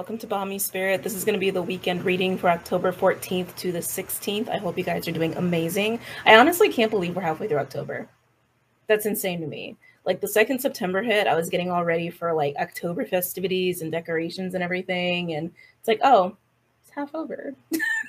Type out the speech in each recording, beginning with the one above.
Welcome to BOMISpirit. This is going to be the weekend reading for October 14th to the 16th. I hope you guys are doing amazing. I honestly can't believe we're halfway through October. That's insane to me. Like the second September hit, I was getting all ready for like October festivities and decorations and everything. And it's like, oh, it's half over.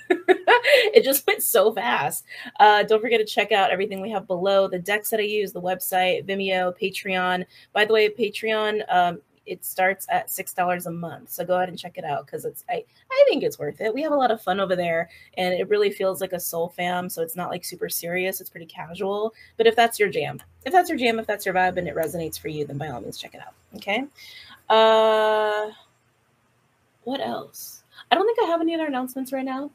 It just went so fast. Don't forget to check out everything we have below, the decks that I use, the website, Vimeo, Patreon. By the way, Patreon, it starts at $6 a month. So go ahead and check it out because I think it's worth it. We have a lot of fun over there and it really feels like a soul fam. So it's not like super serious. It's pretty casual. But if that's your jam, if that's your vibe and it resonates for you, then by all means check it out. Okay. What else? I don't think I have any other announcements right now.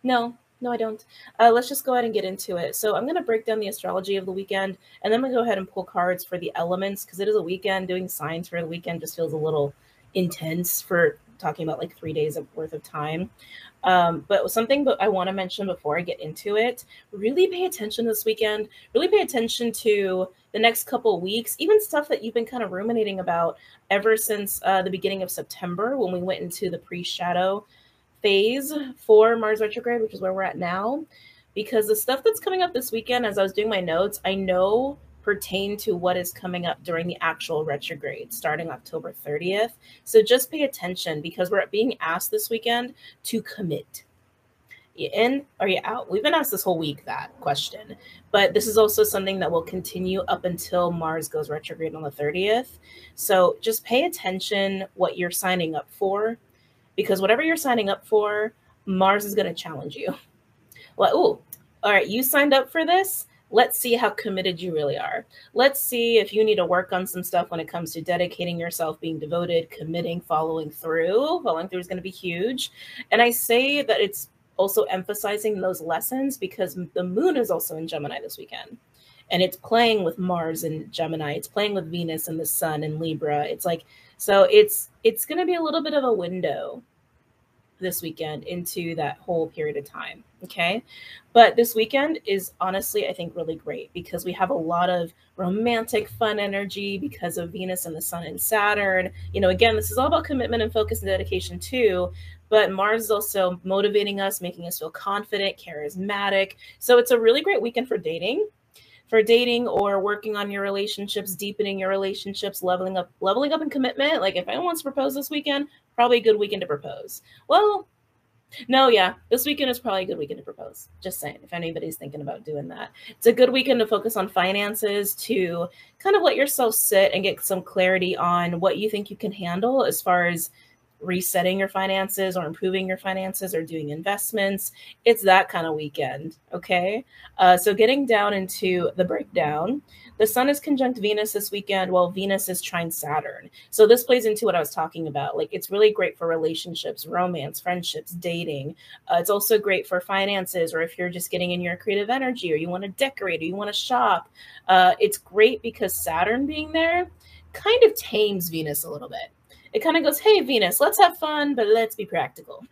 No, I don't. Let's just go ahead and get into it. So I'm going to break down the astrology of the weekend, and then I'm going to go ahead and pull cards for the elements, because it is a weekend. Doing signs for the weekend just feels a little intense for talking about like 3 days worth of time. But something I want to mention before I get into it, really pay attention this weekend. Really pay attention to the next couple of weeks, even stuff that you've been kind of ruminating about ever since the beginning of September, when we went into the pre-shadow phase for Mars retrograde, which is where we're at now, because the stuff that's coming up this weekend, as I was doing my notes, I know pertain to what is coming up during the actual retrograde starting October 30th. So just pay attention, because we're being asked this weekend to commit. You in? Are you out? We've been asked this whole week that question, but this is also something that will continue up until Mars goes retrograde on the 30th. So just pay attention what you're signing up for, because whatever you're signing up for, Mars is going to challenge you. Well, oh, all right, you signed up for this. Let's see how committed you really are. Let's see if you need to work on some stuff when it comes to dedicating yourself, being devoted, committing, following through. Following through is going to be huge. And I say that it's also emphasizing those lessons because the moon is also in Gemini this weekend. And it's playing with Mars and Gemini. It's playing with Venus and the Sun and Libra. It's like, so it's going to be a little bit of a window this weekend into that whole period of time. Okay. But this weekend is honestly, I think, really great because we have a lot of romantic, fun energy because of Venus and the Sun and Saturn. You know, again, this is all about commitment and focus and dedication too. But Mars is also motivating us, making us feel confident, charismatic. So it's a really great weekend for dating or working on your relationships, deepening your relationships, leveling up in commitment. Like if anyone wants to propose this weekend, probably a good weekend to propose. Well, no, yeah, this weekend is probably a good weekend to propose. Just saying, if anybody's thinking about doing that. It's a good weekend to focus on finances, to kind of let yourself sit and get some clarity on what you think you can handle as far as resetting your finances or improving your finances or doing investments. It's that kind of weekend. Okay. So getting down into the breakdown, the Sun is conjunct Venus this weekend while Venus is trine Saturn. So this plays into what I was talking about. Like it's really great for relationships, romance, friendships, dating. It's also great for finances, or if you're just getting in your creative energy or you want to decorate or you want to shop. It's great because Saturn being there kind of tames Venus a little bit. It kind of goes, hey, Venus, let's have fun, but let's be practical.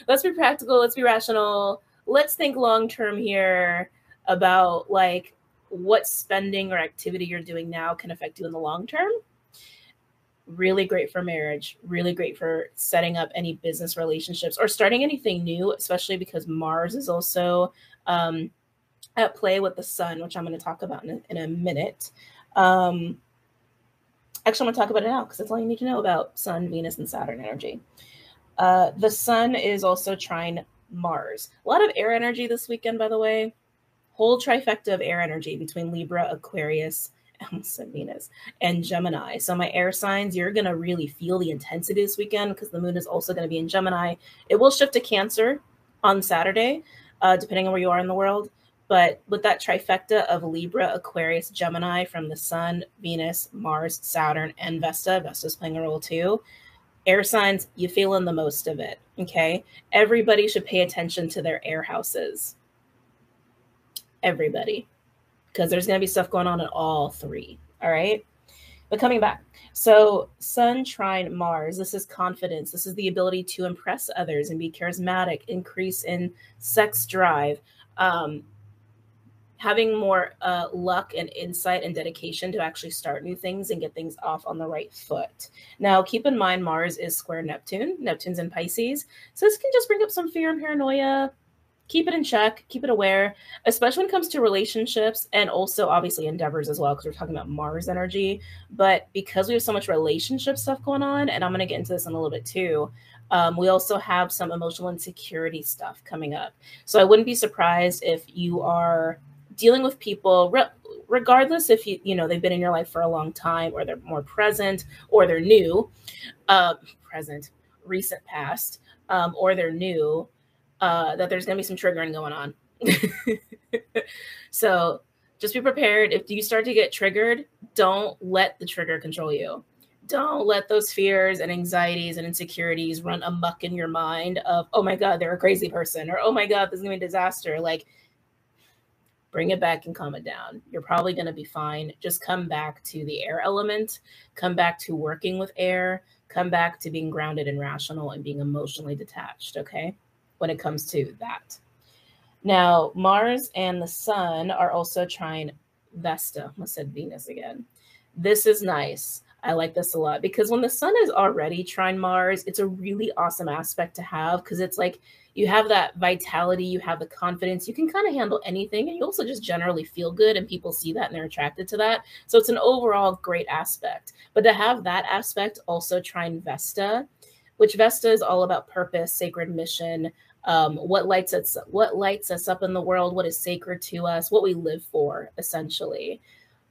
Let's be practical. Let's be rational. Let's think long-term here about like what spending or activity you're doing now can affect you in the long term. Really great for marriage. Really great for setting up any business relationships or starting anything new, especially because Mars is also at play with the Sun, which I'm going to talk about in a minute. Actually, I'm going to talk about it now because that's all you need to know about Sun, Venus, and Saturn energy. The Sun is also trine Mars. A lot of air energy this weekend, by the way. Whole trifecta of air energy between Libra, Aquarius, I almost said Venus, and Gemini. So my air signs, you're going to really feel the intensity this weekend because the moon is also going to be in Gemini. It will shift to Cancer on Saturday, depending on where you are in the world. But with that trifecta of Libra, Aquarius, Gemini from the Sun, Venus, Mars, Saturn, and Vesta's playing a role too. Air signs, you feeling the most of it, okay? Everybody should pay attention to their air houses. Everybody. Because there's going to be stuff going on in all three, all right? But coming back. So Sun trine Mars, this is confidence. This is the ability to impress others and be charismatic, increase in sex drive, having more luck and insight and dedication to actually start new things and get things off on the right foot. Now, keep in mind, Mars is square Neptune. Neptune's in Pisces. So this can just bring up some fear and paranoia. Keep it in check, keep it aware, especially when it comes to relationships and also obviously endeavors as well, because we're talking about Mars energy. But because we have so much relationship stuff going on, and I'm going to get into this in a little bit too, we also have some emotional insecurity stuff coming up. So I wouldn't be surprised if you are dealing with people, regardless if they've been in your life for a long time, or they're more present, or they're new, present, recent past, or they're new, that there's going to be some triggering going on. So just be prepared. If you start to get triggered, don't let the trigger control you. Don't let those fears and anxieties and insecurities run amok in your mind of, oh my God, they're a crazy person, or oh my God, this is going to be a disaster. Like, bring it back and calm it down. You're probably going to be fine. Just come back to the air element, come back to working with air, come back to being grounded and rational and being emotionally detached, okay? When it comes to that. Now, Mars and the Sun are also trine Vesta. I said Venus again. This is nice. I like this a lot because when the Sun is already trine Mars, it's a really awesome aspect to have because it's like you have that vitality, you have the confidence, you can kind of handle anything, and you also just generally feel good, and people see that and they're attracted to that. So it's an overall great aspect. But to have that aspect also trine Vesta, which Vesta is all about purpose, sacred mission, what lights us up in the world, what is sacred to us, what we live for, essentially.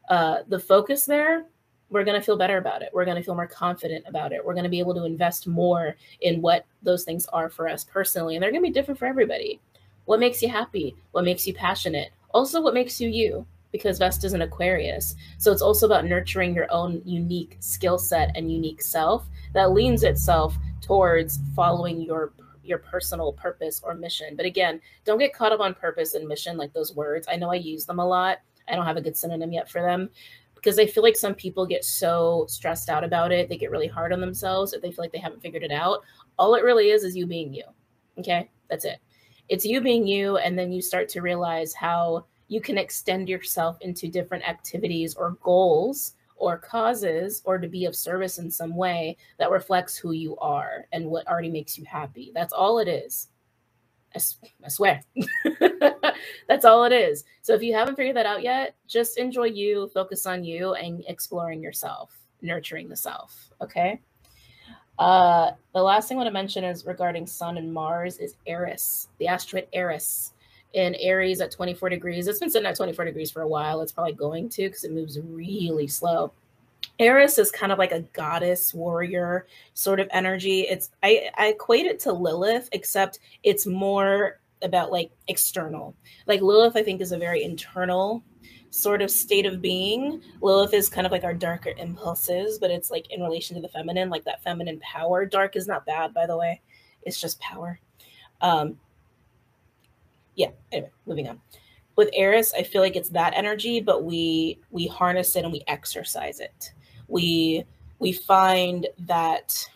The focus there, we're going to feel better about it. We're going to feel more confident about it. We're going to be able to invest more in what those things are for us personally. And they're going to be different for everybody. What makes you happy? What makes you passionate? Also, what makes you you? Because Vesta's an Aquarius. So it's also about nurturing your own unique skill set and unique self that leans itself towards following your personal purpose or mission. But again, don't get caught up on purpose and mission, like those words. I know I use them a lot. I don't have a good synonym yet for them because I feel like some people get so stressed out about it. They get really hard on themselves if they feel like they haven't figured it out. All it really is you being you. Okay, that's it. It's you being you, and then you start to realize how you can extend yourself into different activities or goals or causes, or to be of service in some way that reflects who you are and what already makes you happy. That's all it is. I swear. That's all it is. So if you haven't figured that out yet, just enjoy you, focus on you, and exploring yourself, nurturing the self. Okay. The last thing I want to mention is regarding Sun and Mars is Eris, the asteroid Eris in Aries at 24 degrees. It's been sitting at 24 degrees for a while. It's probably going to because it moves really slow. Eris is kind of like a goddess warrior sort of energy. I equate it to Lilith, except it's more about like external. Like Lilith, I think, is a very internal sort of state of being. Lilith is kind of like our darker impulses, but it's like in relation to the feminine, like that feminine power. Dark is not bad, by the way. It's just power. Yeah, anyway, moving on. With Eris, I feel like it's that energy, but we harness it and we exercise it. We find that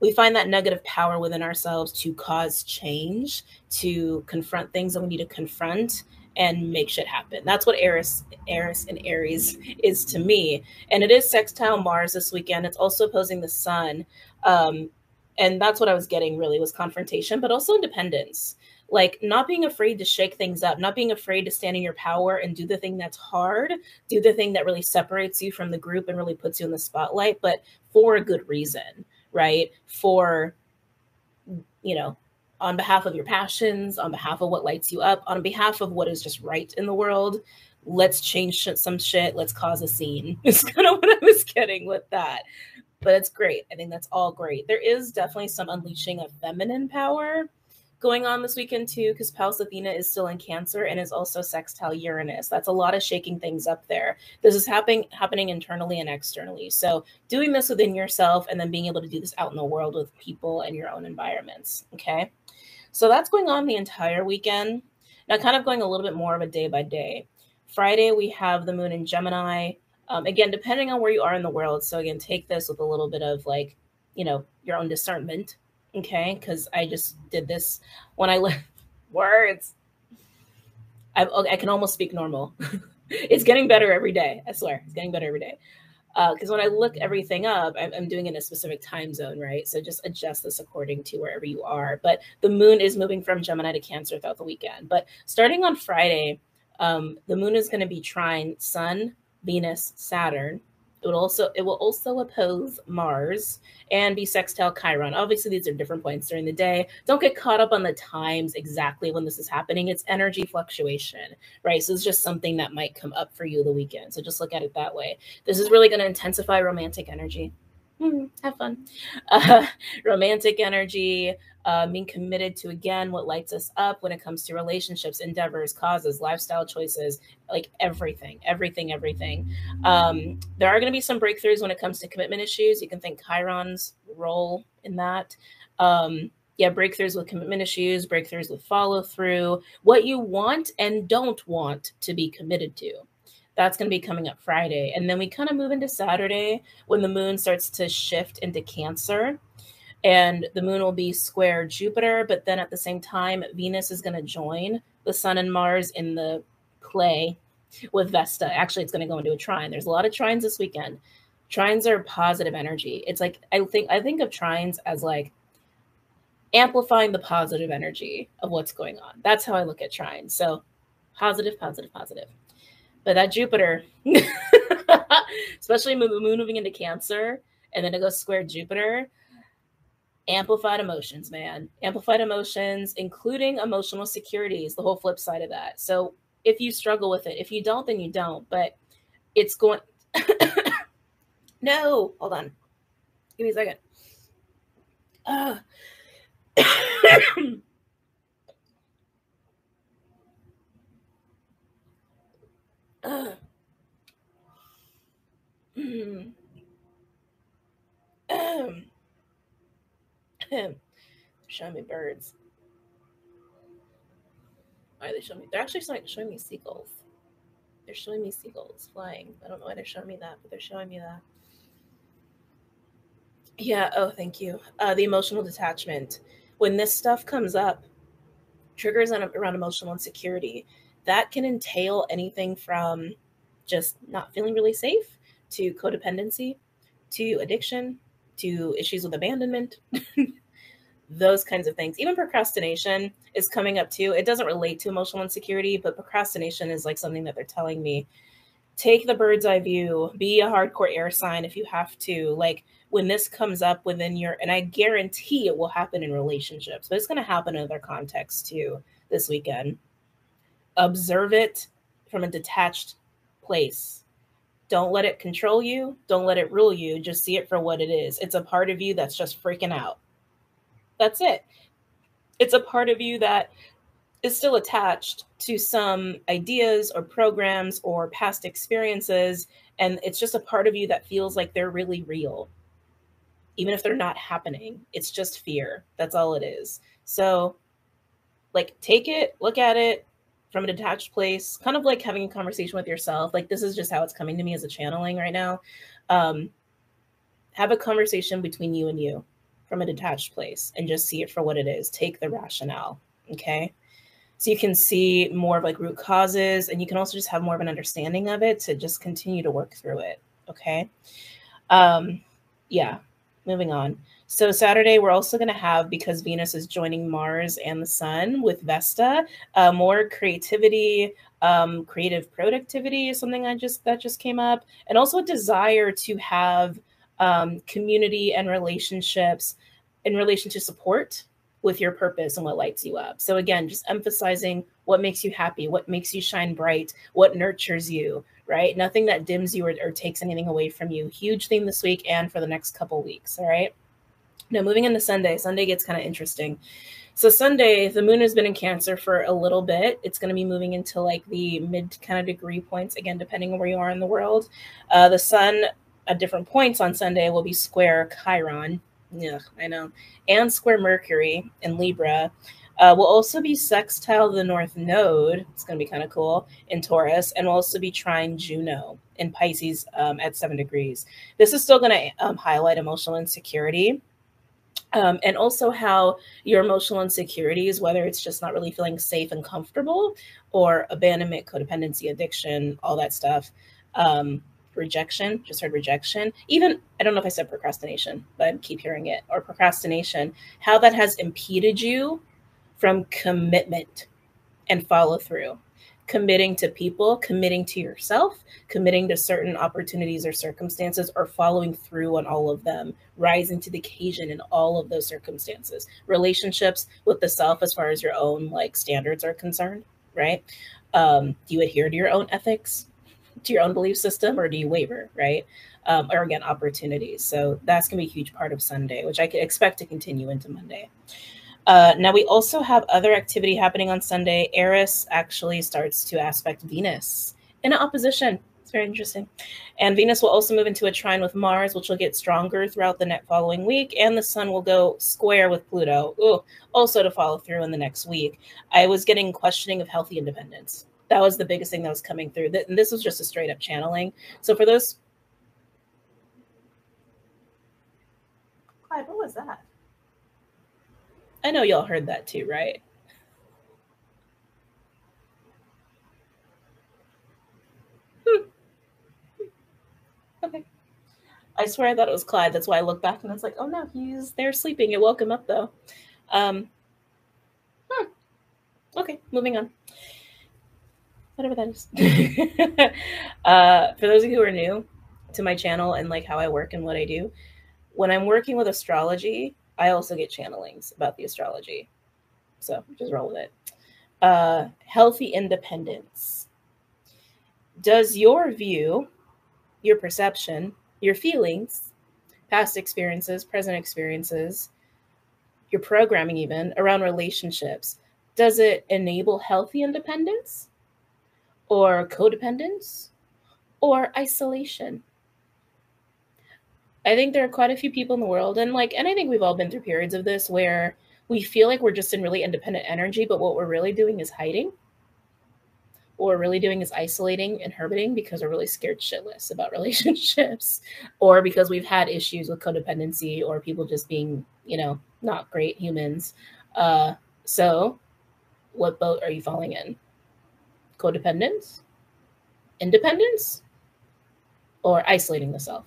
negative power within ourselves to cause change, to confront things that we need to confront and make shit happen. That's what Eris and Aries is to me. And it is sextile Mars this weekend. It's also opposing the Sun. And that's what I was getting really was confrontation, but also independence. Like not being afraid to shake things up, not being afraid to stand in your power and do the thing that's hard, do the thing that really separates you from the group and really puts you in the spotlight, but for a good reason, right? For, on behalf of your passions, on behalf of what lights you up, on behalf of what is just right in the world. Let's change some shit. Let's cause a scene. It's kind of what I was getting with that. But it's great. I think that's all great. There is definitely some unleashing of feminine power going on this weekend too, because Pallas Athena is still in Cancer and is also sextile Uranus. That's a lot of shaking things up there. This is happening internally and externally. So doing this within yourself and then being able to do this out in the world with people and your own environments. Okay. So that's going on the entire weekend. Now kind of going a little bit more of a day by day. Friday, we have the moon in Gemini. Again, depending on where you are in the world. So again, take this with a little bit of like, your own discernment. Okay, because I just did this when I words. I can almost speak normal. It's getting better every day. I swear, it's getting better every day. Because when I look everything up, I'm doing it in a specific time zone, right? So just adjust this according to wherever you are. But the moon is moving from Gemini to Cancer throughout the weekend. But starting on Friday, the moon is going to be trine Sun, Venus, Saturn. It will also oppose Mars and be sextile Chiron. Obviously, these are different points during the day. Don't get caught up on the times exactly when this is happening. It's energy fluctuation, right? So it's just something that might come up for you the weekend. So just look at it that way. This is really going to intensify romantic energy. Have fun. Uh, Romantic energy, being committed to, again, what lights us up when it comes to relationships, endeavors, causes, lifestyle choices, like everything, everything, everything. There are going to be some breakthroughs when it comes to commitment issues. You can think Chiron's role in that. Yeah, breakthroughs with commitment issues, breakthroughs with follow through, what you want and don't want to be committed to. That's going to be coming up Friday. And then we kind of move into Saturday when the moon starts to shift into Cancer. And the moon will be square Jupiter, but then at the same time, Venus is going to join the Sun and Mars in the play with Vesta. Actually, it's going to go into a trine. There's a lot of trines this weekend. Trines are positive energy. It's like I think of trines as like amplifying the positive energy of what's going on. That's how I look at trines. So positive, positive, positive. But that Jupiter, especially moon moving into Cancer, and then it goes square Jupiter, amplified emotions, man. Amplified emotions, including emotional security, is the whole flip side of that. So if you struggle with it, if you don't, then you don't. But it's going. No, hold on. Give me a second. Show me birds. Why are they showing me? They're actually showing me seagulls. They're showing me seagulls flying. I don't know why they're showing me that, but they're showing me that. Yeah. Oh, thank you. The emotional detachment. When this stuff comes up, triggers around emotional insecurity, that can entail anything from just not feeling really safe to codependency to addiction to issues with abandonment. Those kinds of things. Even procrastination is coming up too. It doesn't relate to emotional insecurity, but procrastination is like something that they're telling me. Take the bird's eye view, be a hardcore air sign if you have to. Like when this comes up within your, and I guarantee it will happen in relationships, but it's going to happen in other contexts too this weekend. Observe it from a detached place. Don't let it control you. Don't let it rule you. Just see it for what it is. It's a part of you that's just freaking out. That's it. It's a part of you that is still attached to some ideas or programs or past experiences. And it's just a part of you that feels like they're really real, even if they're not happening. It's just fear. That's all it is. So, like, take it, look at it from a detached place, kind of like having a conversation with yourself. Like, this is just how it's coming to me as a channeling right now. Have a conversation between you and you from a detached place and just see it for what it is. Take the rationale. Okay. So you can see more of like root causes, and you can also just have more of an understanding of it to just continue to work through it. Okay. Yeah. Moving on. So Saturday, we're also going to have, because Venus is joining Mars and the Sun with Vesta, more creativity, creative productivity is something that just came up, and also a desire to have community and relationships in relation to support with your purpose and what lights you up. So again, just emphasizing what makes you happy, what makes you shine bright, what nurtures you, right? Nothing that dims you or takes anything away from you. Huge theme this week and for the next couple weeks, all right? Now, moving into Sunday. Sunday gets kind of interesting. So Sunday, the moon has been in Cancer for a little bit. It's going to be moving into like the mid kind of degree points, again, depending on where you are in the world. The sun at different points on Sunday will be square Chiron. Yeah, I know. And square Mercury in Libra. Will also be sextile the North Node. It's going to be kind of cool in Taurus, and will also be trine Juno in Pisces at 7 degrees. This is still going to highlight emotional insecurity. And also how your emotional insecurities, whether it's just not really feeling safe and comfortable, or abandonment, codependency, addiction, all that stuff, rejection, just heard rejection, even, I don't know if I said procrastination, but I keep hearing it, or procrastination, how that has impeded you from commitment and follow through, committing to people, committing to yourself, committing to certain opportunities or circumstances, or following through on all of them, rising to the occasion in all of those circumstances. Relationships with the self, as far as your own like standards are concerned, right? Do you adhere to your own ethics, to your own belief system, or do you waver, right? Or again, opportunities. So that's going to be a huge part of Sunday, which I could expect to continue into Monday. Now we also have other activity happening on Sunday. Eris actually starts to aspect Venus in an opposition. It's very interesting. And Venus will also move into a trine with Mars, which will get stronger throughout the next following week. And the sun will go square with Pluto, also to follow through in the next week. I was getting questioning of healthy independence. That was the biggest thing that was coming through. And this was just a straight up channeling. So for those, Clyde, what was that? I know y'all heard that too, right? Okay. I swear I thought it was Clyde. That's why I looked back and I was like, oh no, he's there sleeping. It woke him up though. Um, okay, moving on. Whatever that is. For those of you who are new to my channel and like how I work and what I do, when I'm working with astrology, I also get channelings about the astrology. So just roll with it. Healthy independence. Does your view, your perception, your feelings, past experiences, present experiences, your programming even around relationships, does it enable healthy independence or codependence or isolation? I think there are quite a few people in the world, and I think we've all been through periods of this where we feel like we're just in really independent energy, but what we're really doing is hiding. What we're really doing is isolating and hermiting because we're really scared shitless about relationships, or because we've had issues with codependency, or people just being, not great humans. So what boat are you falling in? Codependence, independence, or isolating the self?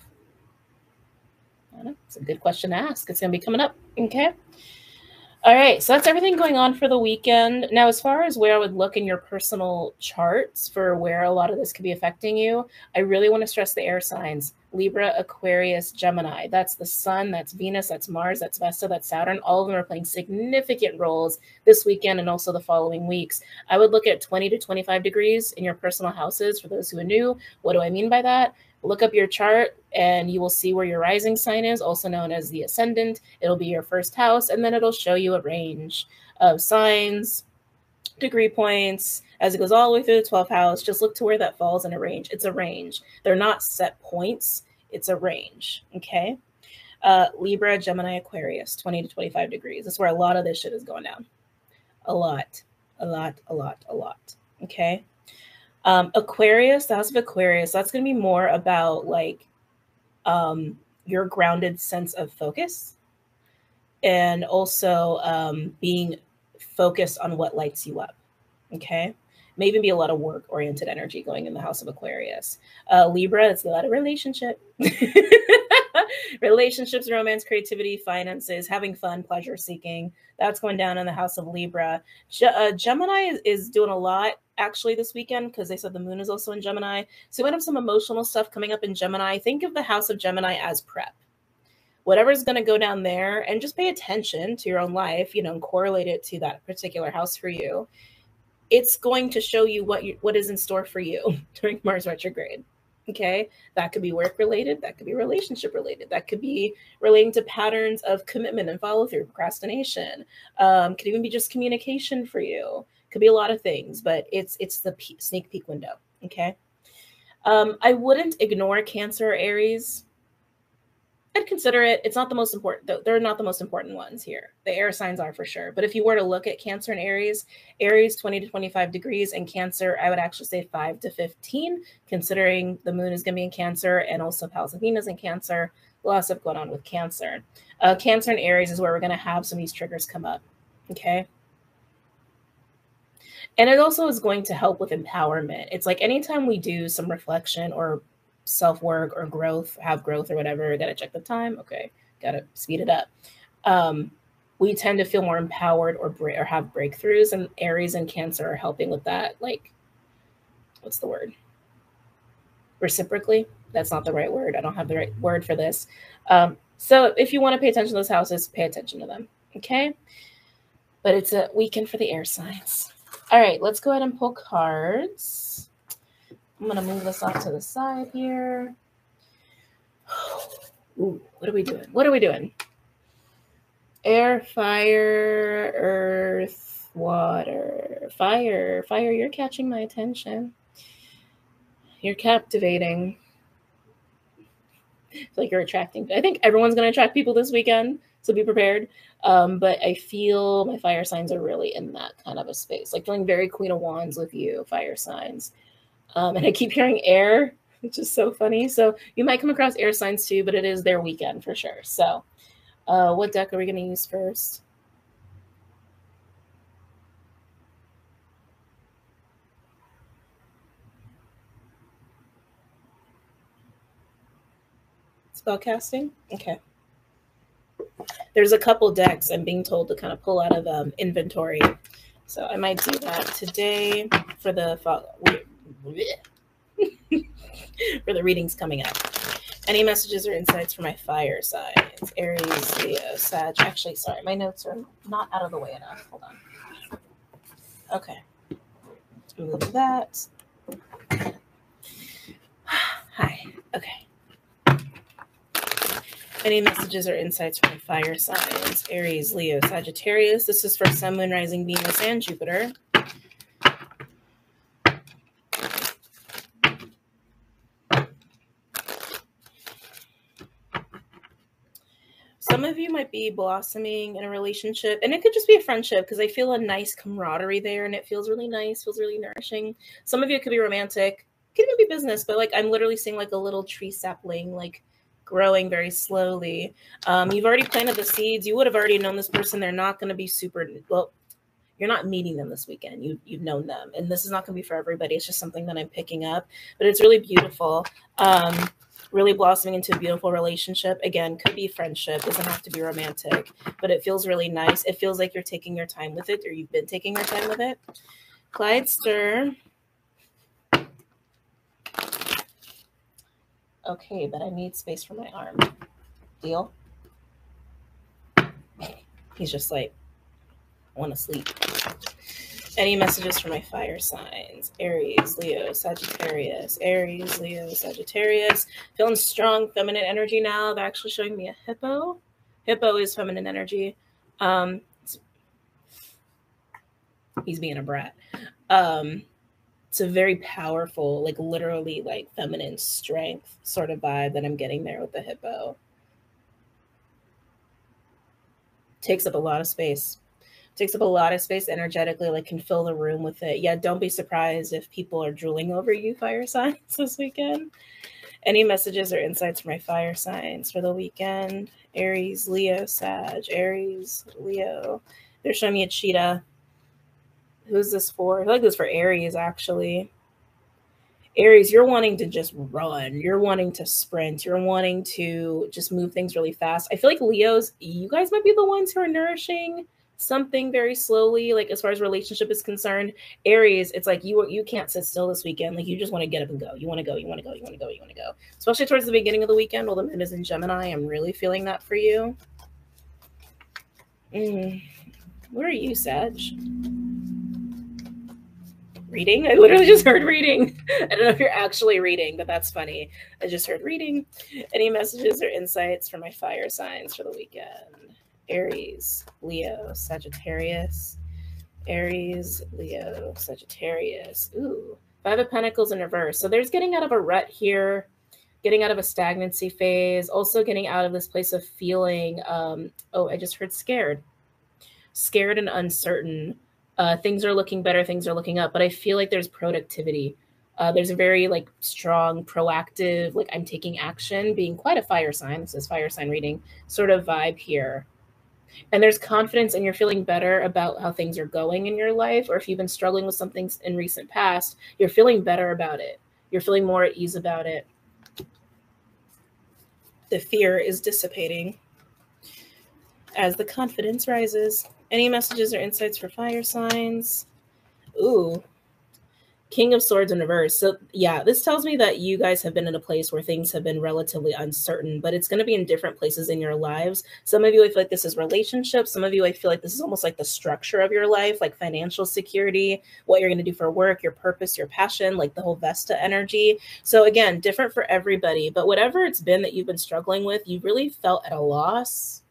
I don't know. It's a good question to ask. It's going to be coming up. Okay. All right. So that's everything going on for the weekend. Now, as far as where I would look in your personal charts for where a lot of this could be affecting you, I really want to stress the air signs: Libra, Aquarius, Gemini. That's the sun, that's Venus, that's Mars, that's Vesta, that's Saturn. All of them are playing significant roles this weekend and also the following weeks. I would look at 20 to 25 degrees in your personal houses. For those who are new, what do I mean by that? Look up your chart and you will see where your rising sign is, also known as the ascendant. It'll be your first house, and then it'll show you a range of signs, degree points, as it goes all the way through the 12th house. Just look to where that falls in a range. It's a range. They're not set points. It's a range, okay? Libra, Gemini, Aquarius, 20 to 25 degrees. That's where a lot of this shit is going down. A lot, okay? Aquarius, the house of Aquarius, that's going to be more about your grounded sense of focus, and also being focused on what lights you up. Okay. May even be a lot of work oriented energy going in the house of Aquarius. Libra, it's a lot of relationship. Relationships, romance, creativity, finances, having fun, pleasure seeking. That's going down in the house of Libra. Gemini is doing a lot actually this weekend because they said the moon is also in Gemini. So we might have some emotional stuff coming up in Gemini. Think of the house of Gemini as prep. Whatever's going to go down there, and just pay attention to your own life, and correlate it to that particular house for you. It's going to show you what is in store for you during Mars retrograde. Okay, that could be work related, that could be relationship related, that could be relating to patterns of commitment and follow through, procrastination. Could even be just communication for you. Could be a lot of things, but it's the sneak peek window. Okay, I wouldn't ignore Cancer or Aries. I'd consider it. It's not the most important, though. They're not the most important ones here. The air signs are for sure. But if you were to look at Cancer and Aries, 20 to 25 degrees, and Cancer, I would actually say 5 to 15, considering the moon is going to be in Cancer and also House of Venus in Cancer. A lot of stuff going on with Cancer. Cancer and Aries is where we're going to have some of these triggers come up. Okay. And it also is going to help with empowerment. It's like anytime we do some reflection or self work or growth, have growth or whatever, got to check the time. Okay. Got to speed it up. We tend to feel more empowered or have breakthroughs, and Aries and Cancer are helping with that. Like, what's the word? Reciprocally. That's not the right word. I don't have the right word for this. So if you want to pay attention to those houses, pay attention to them. Okay. But it's a weekend for the air signs. All right, let's go ahead and pull cards. I'm going to move this off to the side here. Ooh, what are we doing? What are we doing? Air, fire, earth, water. Fire, fire, you're catching my attention. You're captivating. I feel like you're attracting. I think everyone's going to attract people this weekend, so be prepared. But I feel my fire signs are really in that kind of a space, like feeling very Queen of Wands with you, fire signs. And I keep hearing air, which is so funny. So you might come across air signs too, but it is their weekend for sure. So what deck are we going to use first? Spellcasting? Okay. There's a couple decks I'm being told to kind of pull out of inventory. So I might do that today for the for the readings coming up. Any messages or insights for my fire signs? Aries, Leo, Sag. Actually, sorry, my notes are not out of the way enough. Hold on. Okay. Move that. Hi. Okay. Any messages or insights from fire signs? Aries, Leo, Sagittarius. This is for Sun, Moon, Rising, Venus, and Jupiter. Some of you might be blossoming in a relationship, and it could just be a friendship because I feel a nice camaraderie there, and it feels really nice, feels really nourishing. Some of you it could be romantic, it could even be business, but like I'm literally seeing like a little tree sapling, like growing very slowly. You've already planted the seeds. You would have already known this person. They're not going to be super well. You're not meeting them this weekend. You've known them, and this is not going to be for everybody. It's just something that I'm picking up, but it's really beautiful. Really blossoming into a beautiful relationship. Again, could be friendship, doesn't have to be romantic, but it feels really nice. It feels like you're taking your time with it, or you've been taking your time with it. Clyde Stir. Okay, but I need space for my arm. Deal? He's just like, I want to sleep. Any messages for my fire signs? Aries, Leo, Sagittarius. Aries, Leo, Sagittarius. Feeling strong feminine energy now. They're actually showing me a hippo. Hippo is feminine energy. He's being a brat. It's a very powerful, like literally like feminine strength sort of vibe that I'm getting there with the hippo. Takes up a lot of space. Takes up a lot of space energetically, like can fill the room with it. Yeah, don't be surprised if people are drooling over you, fire signs, this weekend. Any messages or insights for my fire signs for the weekend? Aries, Leo, Sag. Aries, Leo. They're showing me a cheetah. Who's this for? I feel like this is for Aries, actually. Aries, you're wanting to just run. You're wanting to sprint. You're wanting to just move things really fast. I feel like Leos, you guys might be the ones who are nourishing something very slowly, like as far as relationship is concerned. Aries, it's like you can't sit still this weekend. Like you just want to get up and go. You want to go, you want to go, you want to go, you want to go. Especially towards the beginning of the weekend while the moon is in Gemini. I'm really feeling that for you. Where are you, Sag? Reading? I literally just heard reading. I don't know if you're actually reading, but that's funny. I just heard reading. Any messages or insights for my fire signs for the weekend? Aries, Leo, Sagittarius. Aries, Leo, Sagittarius. Ooh, Five of Pentacles in reverse. So there's getting out of a rut here, getting out of a stagnancy phase, also getting out of this place of feeling, I just heard scared. And uncertain. Things are looking better, things are looking up, but I feel like there's productivity. There's a very like strong, proactive, like I'm taking action, being quite a fire sign. This is fire sign reading sort of vibe here. And there's confidence and you're feeling better about how things are going in your life. Or if you've been struggling with something in recent past, you're feeling better about it. You're feeling more at ease about it. The fear is dissipating as the confidence rises. Any messages or insights for fire signs? Ooh, King of Swords in reverse. So yeah, this tells me that you guys have been in a place where things have been relatively uncertain, but it's going to be in different places in your lives. Some of you, I feel like this is relationships. Some of you, I feel like this is almost like the structure of your life, like financial security, what you're going to do for work, your purpose, your passion, like the whole Vesta energy. So again, different for everybody, but whatever it's been that you've been struggling with, you really felt at a loss.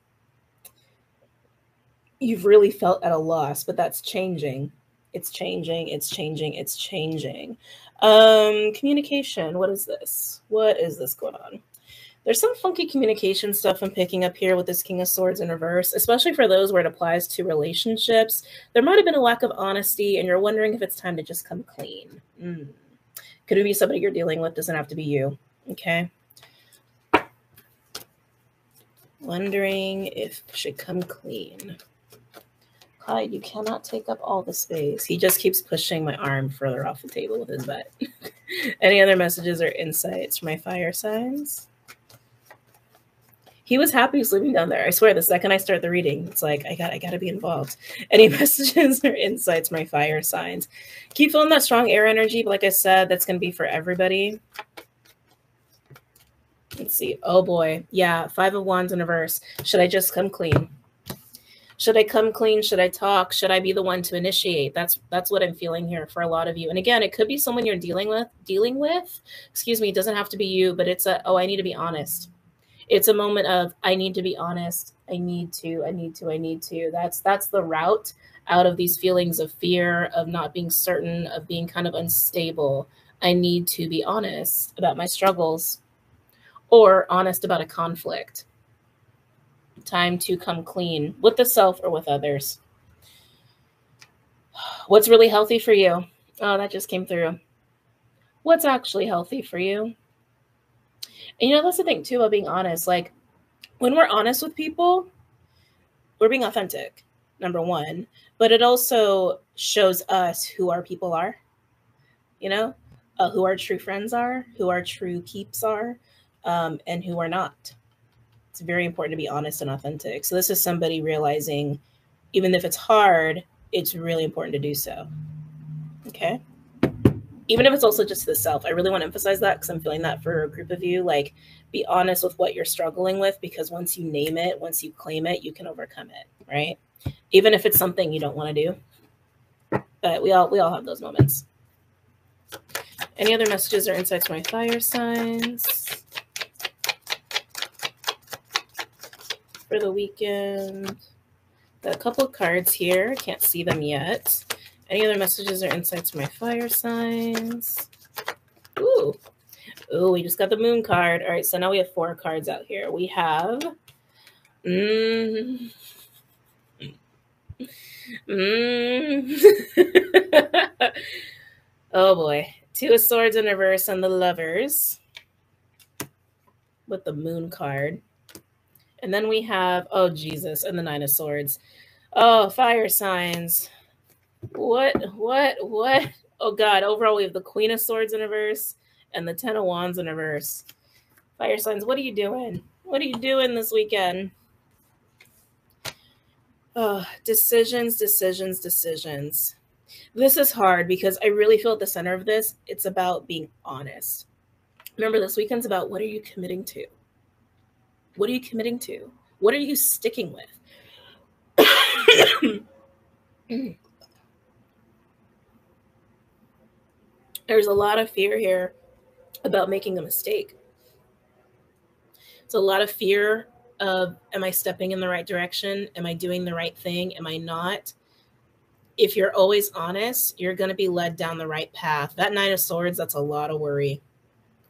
You've really felt at a loss, but that's changing. It's changing. It's changing. It's changing. Communication. What is this? What is this going on? There's some funky communication stuff I'm picking up here with this King of Swords in reverse, especially for those where it applies to relationships. There might have been a lack of honesty and you're wondering if it's time to just come clean. Could it be somebody you're dealing with? Doesn't have to be you. Okay. Wondering if it should come clean. Clyde, you cannot take up all the space. He just keeps pushing my arm further off the table with his butt. Any other messages or insights for my fire signs? He was happy sleeping down there. I swear, the second I start the reading, it's like, I gotta be involved. Any messages or insights for my fire signs? Keep feeling that strong air energy, but like I said, that's going to be for everybody. Let's see. Oh boy. Yeah, 5 of Wands in reverse. Should I just come clean? Should I come clean? Should I talk? Should I be the one to initiate? That's what I'm feeling here for a lot of you. And again, it could be someone you're dealing with. Excuse me, it doesn't have to be you, but it's I need to be honest. It's a moment of, I need to be honest. I need to. That's the route out of these feelings of fear, of not being certain, of being kind of unstable. I need to be honest about my struggles or honest about a conflict. Time to come clean with the self or with others. What's really healthy for you? Oh, that just came through. What's actually healthy for you? And that's the thing too about being honest. Like when we're honest with people, we're being authentic, number one, but it also shows us who our people are, who our true friends are, who our true peeps are, and who are not. It's very important to be honest and authentic. So this is somebody realizing, even if it's hard, it's really important to do so. Okay. Even if it's also just the self. I really want to emphasize that because I'm feeling that for a group of you. Like, be honest with what you're struggling with, because once you name it, once you claim it, you can overcome it, right? Even if it's something you don't want to do. But we all have those moments. Any other messages or insights for my fire signs for the weekend? Got a couple of cards here. Can't see them yet. Any other messages or insights for my fire signs? Ooh, we just got the moon card. All right, so now we have 4 cards out here. We have oh boy. 2 of Swords in reverse and the Lovers with the moon card. And then we have, oh Jesus, and the 9 of Swords. Oh, fire signs. What? Oh God, overall we have the Queen of Swords in reverse and the 10 of Wands in reverse. Fire signs, what are you doing? What are you doing this weekend? Oh, decisions. This is hard because I really feel at the center of this, it's about being honest. Remember, this weekend's about, what are you committing to? What are you committing to? What are you sticking with? There's a lot of fear here about making a mistake. It's a lot of fear of, am I stepping in the right direction? Am I doing the right thing? Am I not? If you're always honest, you're going to be led down the right path. That 9 of Swords, that's a lot of worry.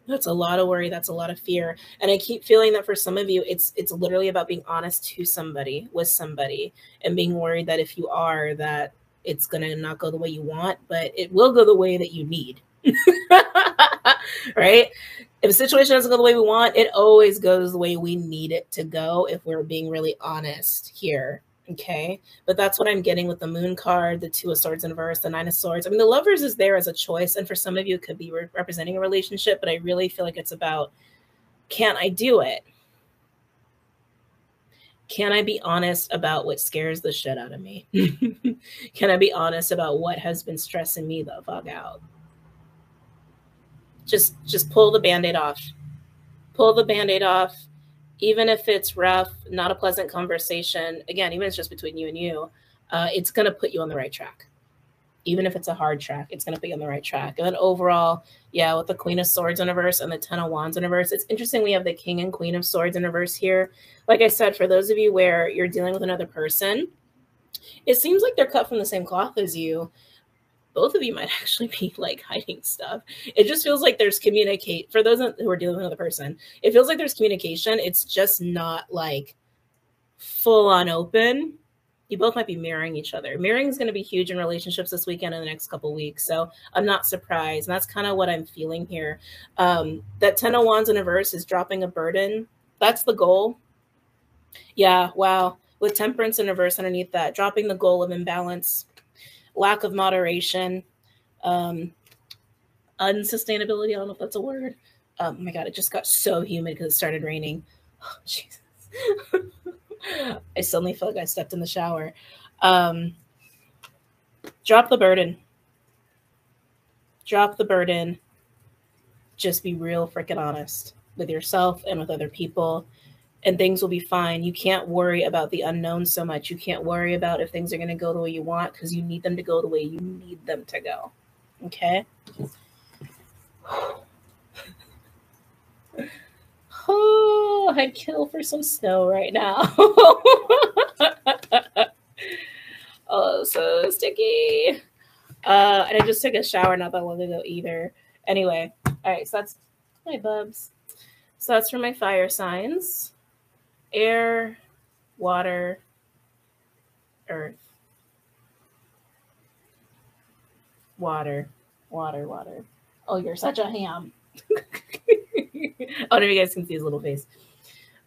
That's a lot of worry. That's a lot of fear. And I keep feeling that for some of you, it's literally about being honest to somebody, with somebody, and being worried that if you are, that it's going to not go the way you want, but it will go the way that you need. Right? If a situation doesn't go the way we want, it always goes the way we need it to go if we're being really honest here. Okay. But that's what I'm getting with the moon card, the two of swords in reverse, the nine of swords. I mean, the lovers is there as a choice. And for some of you, it could be representing a relationship, but I really feel like it's about, can I do it? Can I be honest about what scares the shit out of me? Can I be honest about what has been stressing me the fuck out? Just pull the band-aid off. Pull the band-aid off. Even if it's rough, not a pleasant conversation, again, even if it's just between you and you, it's going to put you on the right track. Even if it's a hard track, it's going to put you on the right track. And then overall, yeah, with the Queen of Swords in reverse and the Ten of Wands in reverse, it's interesting we have the King and Queen of Swords in reverse here. Like I said, for those of you where you're dealing with another person, it seems like they're cut from the same cloth as you. Both of you might actually be like hiding stuff. It just feels like there's communicate for those who are dealing with another person. It feels like there's communication. It's just not like full on open. You both might be mirroring each other. Mirroring is going to be huge in relationships this weekend and the next couple of weeks. So I'm not surprised. And that's kind of what I'm feeling here. That 10 of Wands in reverse is dropping a burden. That's the goal. Yeah, wow. With Temperance in reverse underneath that, dropping the goal of imbalance, lack of moderation, unsustainability. I don't know if that's a word. Oh my God, it just got so humid because it started raining. Oh, Jesus. I suddenly feel like I stepped in the shower. Drop the burden. Drop the burden. Just be real freaking honest with yourself and with other people, and things will be fine. You can't worry about the unknown so much. You can't worry about if things are going to go the way you want, because you need them to go the way you need them to go. Okay? Oh, I'd kill for some snow right now. Oh, so sticky. And I just took a shower not that long ago either. Anyway, all right, so that's my bubs. So that's for my fire signs. Air, water, earth. Water. Oh, you're such a ham. I don't know if you guys can see his little face.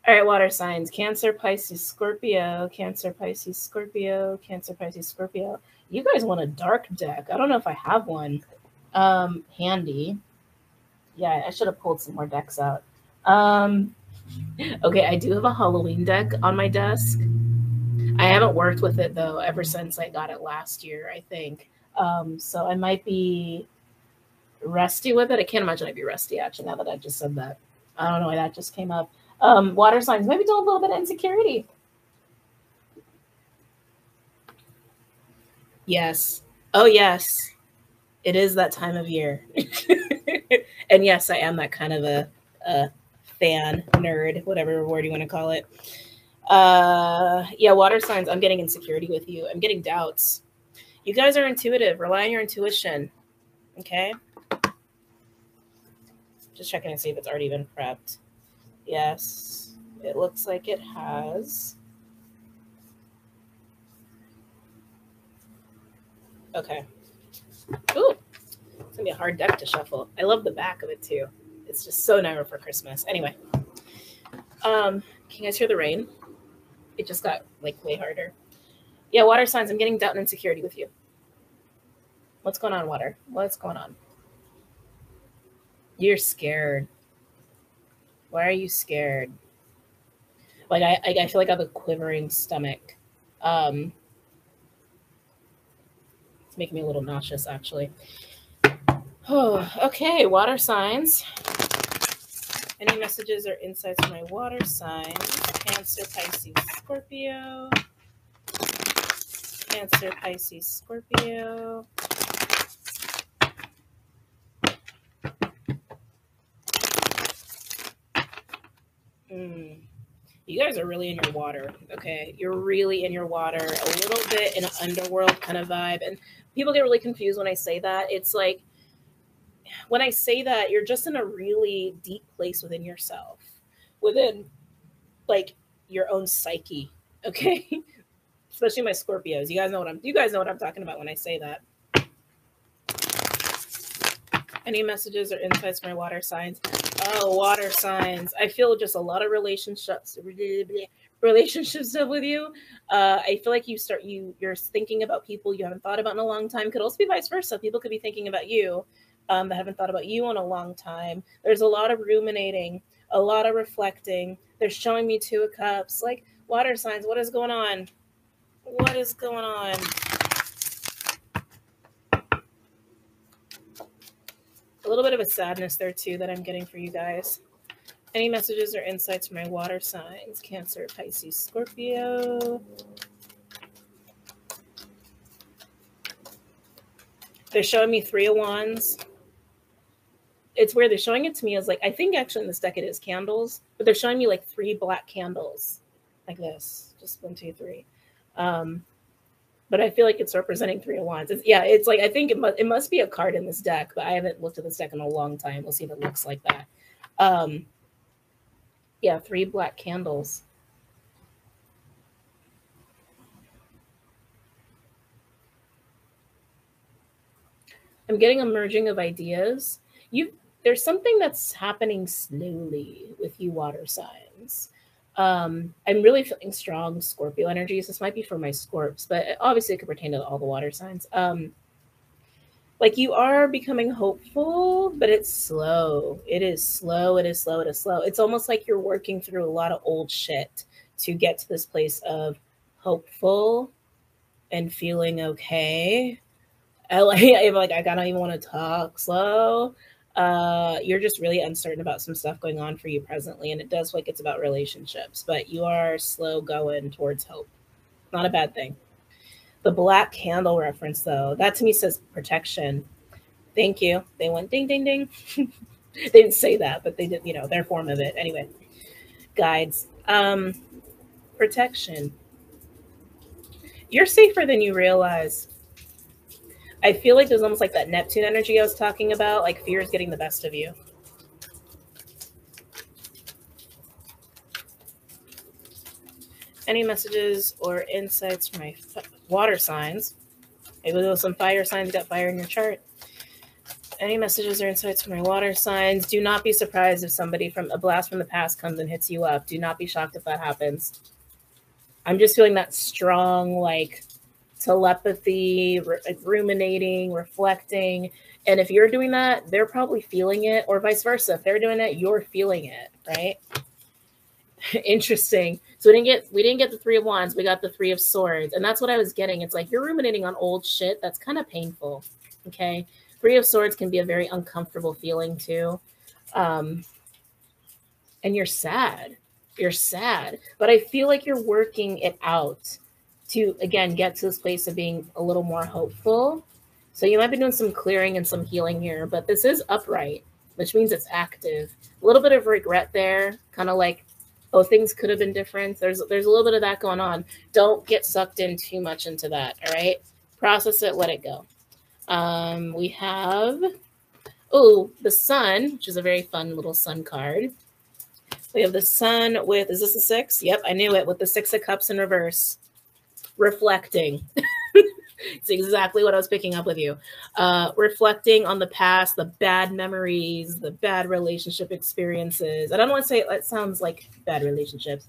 All right, water signs. Cancer, Pisces, Scorpio. Cancer, Pisces, Scorpio. Cancer, Pisces, Scorpio. You guys want a dark deck. I don't know if I have one handy. Yeah, I should have pulled some more decks out. Okay, I do have a Halloween deck on my desk. I haven't worked with it, though, ever since I got it last year, I think. So I might be rusty with it. I can't imagine I'd be rusty, actually, now that I just said that. I don't know why that just came up. Water signs, maybe do a little bit of insecurity. Yes. Oh, yes. It is that time of year. And yes, I am that kind of a fan, nerd, whatever word you want to call it. Yeah, water signs, I'm getting insecurity with you. I'm getting doubts. You guys are intuitive. Rely on your intuition. Okay? Just checking to see if it's already been prepped. Yes, it looks like it has. Okay. Ooh, it's gonna be a hard deck to shuffle. I love the back of it too. It's just so narrow for Christmas. Anyway, can you guys hear the rain? It just got like way harder. Yeah, water signs. I'm getting doubt and insecurity with you. What's going on, water? What's going on? You're scared. Why are you scared? Like I feel like I have a quivering stomach. It's making me a little nauseous, actually. Oh, okay, water signs. Any messages or insights for my water signs? Cancer, Pisces, Scorpio. Cancer, Pisces, Scorpio. You guys are really in your water, okay? You're really in your water, a little bit in an underworld kind of vibe. And people get really confused when I say that. It's like, when I say that, you're just in a really deep place within yourself, within like your own psyche, okay? Especially my Scorpios. You guys know what I'm talking about when I say that. Any messages or insights from my water signs? Oh, water signs. I feel just a lot of relationship stuff with you. I feel like you're thinking about people you haven't thought about in a long time. Could also be vice versa. People could be thinking about you that haven't thought about you in a long time. There's a lot of ruminating, a lot of reflecting. They're showing me 2 of Cups. Like, water signs, what is going on? What is going on? A little bit of a sadness there too that I'm getting for you guys. Any messages or insights for my water signs? Cancer, Pisces, Scorpio. They're showing me 3 of Wands. It's weird. They're showing it to me as like, I think actually in this deck it is candles, but they're showing me like 3 black candles like this. Just 1, 2, 3. But I feel like it's representing 3 of Wands. It's like, I think it must be a card in this deck, but I haven't looked at this deck in a long time. We'll see if it looks like that. 3 black candles. I'm getting a merging of ideas. There's something that's happening slowly with you water signs. I'm really feeling strong Scorpio energies. This might be for my Scorps, but obviously it could pertain to all the water signs. Like, you are becoming hopeful, but it's slow. It is slow. It is slow. It is slow. It's almost like you're working through a lot of old shit to get to this place of hopeful and feeling okay. I don't even want to talk slow. You're just really uncertain about some stuff going on for you presently, and it does feel like it's about relationships, but you are slow going towards hope. Not a bad thing. The black candle reference, though, that to me says protection. Thank you. They went ding, ding, ding. They didn't say that, but they did, their form of it. Anyway, guides. Protection. You're safer than you realize. I feel like there's almost like that Neptune energy I was talking about, like fear is getting the best of you. Any messages or insights from my water signs? Maybe there was some fire signs, got fire in your chart. Any messages or insights from my water signs? Do not be surprised if somebody from a blast from the past comes and hits you up. Do not be shocked if that happens. I'm just feeling that strong, like, telepathy, ruminating, reflecting. And if you're doing that, they're probably feeling it, or vice versa. If they're doing it, you're feeling it, right? Interesting. So we didn't get the 3 of Wands. We got the 3 of Swords. And that's what I was getting. It's like you're ruminating on old shit. That's kind of painful. Okay. 3 of Swords can be a very uncomfortable feeling too. And you're sad. You're sad. But I feel like you're working it out to, again, get to this place of being a little more hopeful. So you might be doing some clearing and some healing here, but this is upright, which means it's active. A little bit of regret there, kind of like, oh, things could have been different. There's a little bit of that going on. Don't get sucked in too much into that, all right? Process it, let it go. We have, the Sun, which is a very fun little sun card. We have the Sun with, is this a 6? Yep, I knew it, with the 6 of Cups in reverse. Reflecting. It's exactly what I was picking up with you. Reflecting on the past, the bad memories, the bad relationship experiences. I don't want to say it sounds like bad relationships.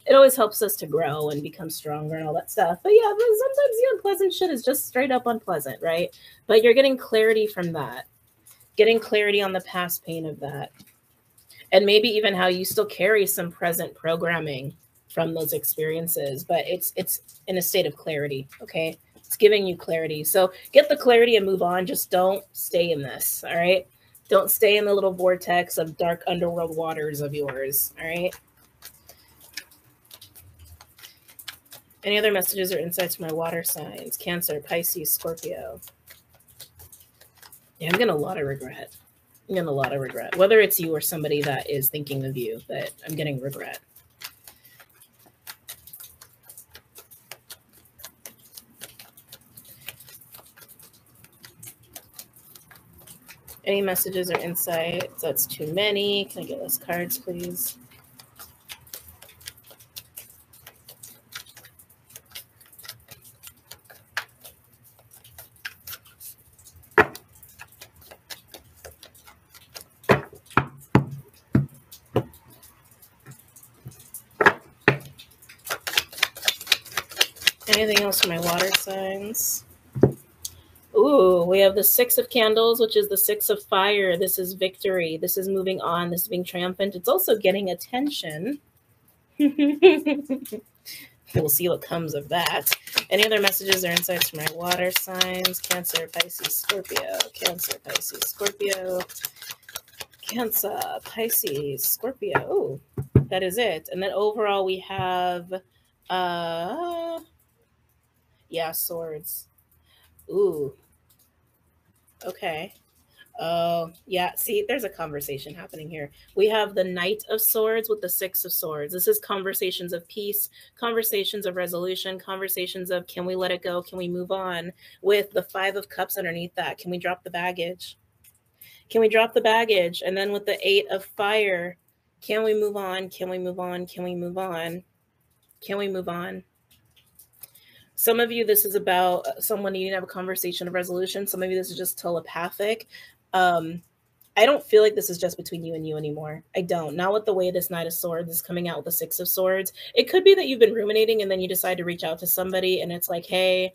It always helps us to grow and become stronger and all that stuff. But yeah, sometimes the unpleasant shit is just straight up unpleasant, right? But you're getting clarity from that. Getting clarity on the past pain of that. And maybe even how you still carry some present programming from those experiences, but it's in a state of clarity, okay? It's giving you clarity. So get the clarity and move on. Just don't stay in this, all right? Don't stay in the little vortex of dark underworld waters of yours, all right? Any other messages or insights from my water signs? Cancer, Pisces, Scorpio. Yeah, I'm getting a lot of regret. Whether it's you or somebody that is thinking of you, but I'm getting regret. Any messages or insights? That's too many. Can I get less cards, please? else for my water signs? Ooh, we have the 6 of Candles, which is the 6 of Fire. This is victory. This is moving on. This is being triumphant. It's also getting attention. We'll see what comes of that. Any other messages or insights for my water signs? Cancer, Pisces, Scorpio. Cancer, Pisces, Scorpio. Cancer, Pisces, Scorpio. Ooh, that is it. And then overall we have, Swords. Ooh, okay. Oh, yeah. See, there's a conversation happening here. We have the Knight of Swords with the 6 of Swords. This is conversations of peace, conversations of resolution, conversations of can we let it go? Can we move on? With the 5 of Cups underneath that, can we drop the baggage? Can we drop the baggage? And then with the 8 of Fire, can we move on? Can we move on? Can we move on? Can we move on? Some of you, this is about someone needing to have a conversation of resolution. Some of you, this is just telepathic. I don't feel like this is just between you and you anymore. I don't. Not with the way this Knight of Swords is coming out with the 6 of Swords. It could be that you've been ruminating and then you decide to reach out to somebody and it's like, hey,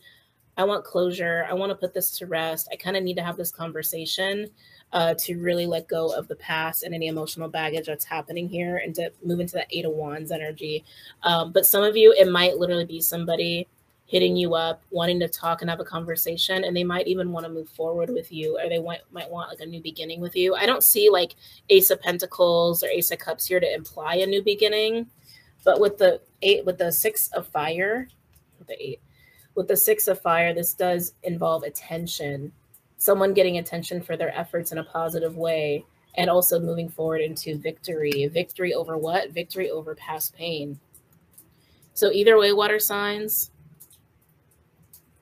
I want closure. I want to put this to rest. I kind of need to have this conversation to really let go of the past and any emotional baggage that's happening here and to move into that 8 of Wands energy. But some of you, it might literally be somebody hitting you up, wanting to talk and have a conversation, and they might even want to move forward with you, or they might want like a new beginning with you. I don't see like Ace of Pentacles or Ace of Cups here to imply a new beginning, but with the 6 of Fire, with the 6 of Fire, this does involve attention, someone getting attention for their efforts in a positive way, and also moving forward into victory. Victory over what? Victory over past pain. So either way, water signs,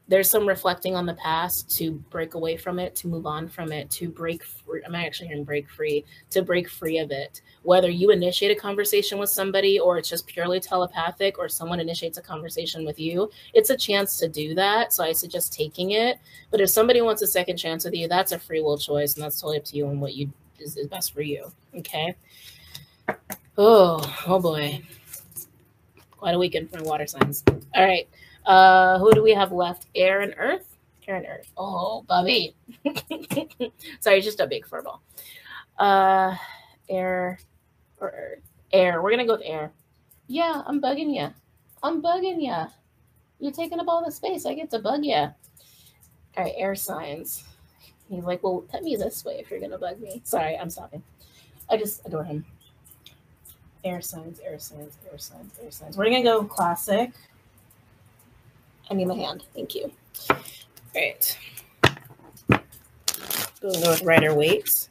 there's some reflecting on the past to break away from it, to move on from it, to break free. I'm actually hearing break free, to break free of it. Whether you initiate a conversation with somebody or it's just purely telepathic or someone initiates a conversation with you, it's a chance to do that. So I suggest taking it. But if somebody wants a second chance with you, that's a free will choice. And that's totally up to you and what is best for you. Okay. Oh boy. Quite a weekend for my water signs. All right. Who do we have left? Air and Earth? Air and Earth. Oh, Bobby. Sorry, it's just a big furball. Air or Earth? Air. We're going to go with air. Yeah, I'm bugging you. You're taking up all the space. I get to bug you. All right, air signs. He's like, well, put me this way if you're going to bug me. Sorry, I'm stopping. I just adore him. Air signs, air signs, air signs, air signs. We're going to go classic. I need my hand. Thank you. All right. Go with Rider Waite.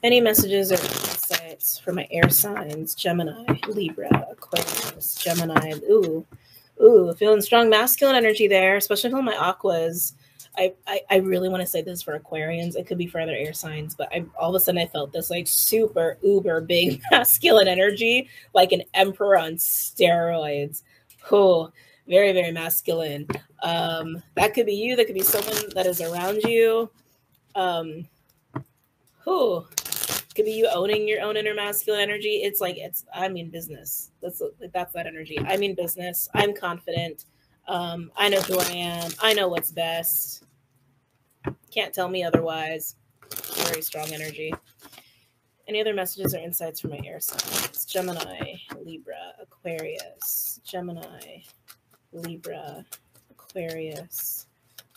Any messages or insights for my air signs? Gemini, Libra, Aquarius, Gemini. Ooh, feeling strong masculine energy there, especially feeling my aquas. I really want to say this for Aquarians. It could be for other air signs, but all of a sudden I felt this like super uber big masculine energy, like an emperor on steroids. Oh, very, very masculine. That could be you. That could be someone that is around you. Could be you owning your own inner masculine energy. It's like, I mean business. That's that energy. I mean business. I'm confident. I know who I am. I know what's best. Can't tell me otherwise. Very strong energy. Any other messages or insights for my air signs? Gemini, Libra, Aquarius. Gemini, Libra, Aquarius.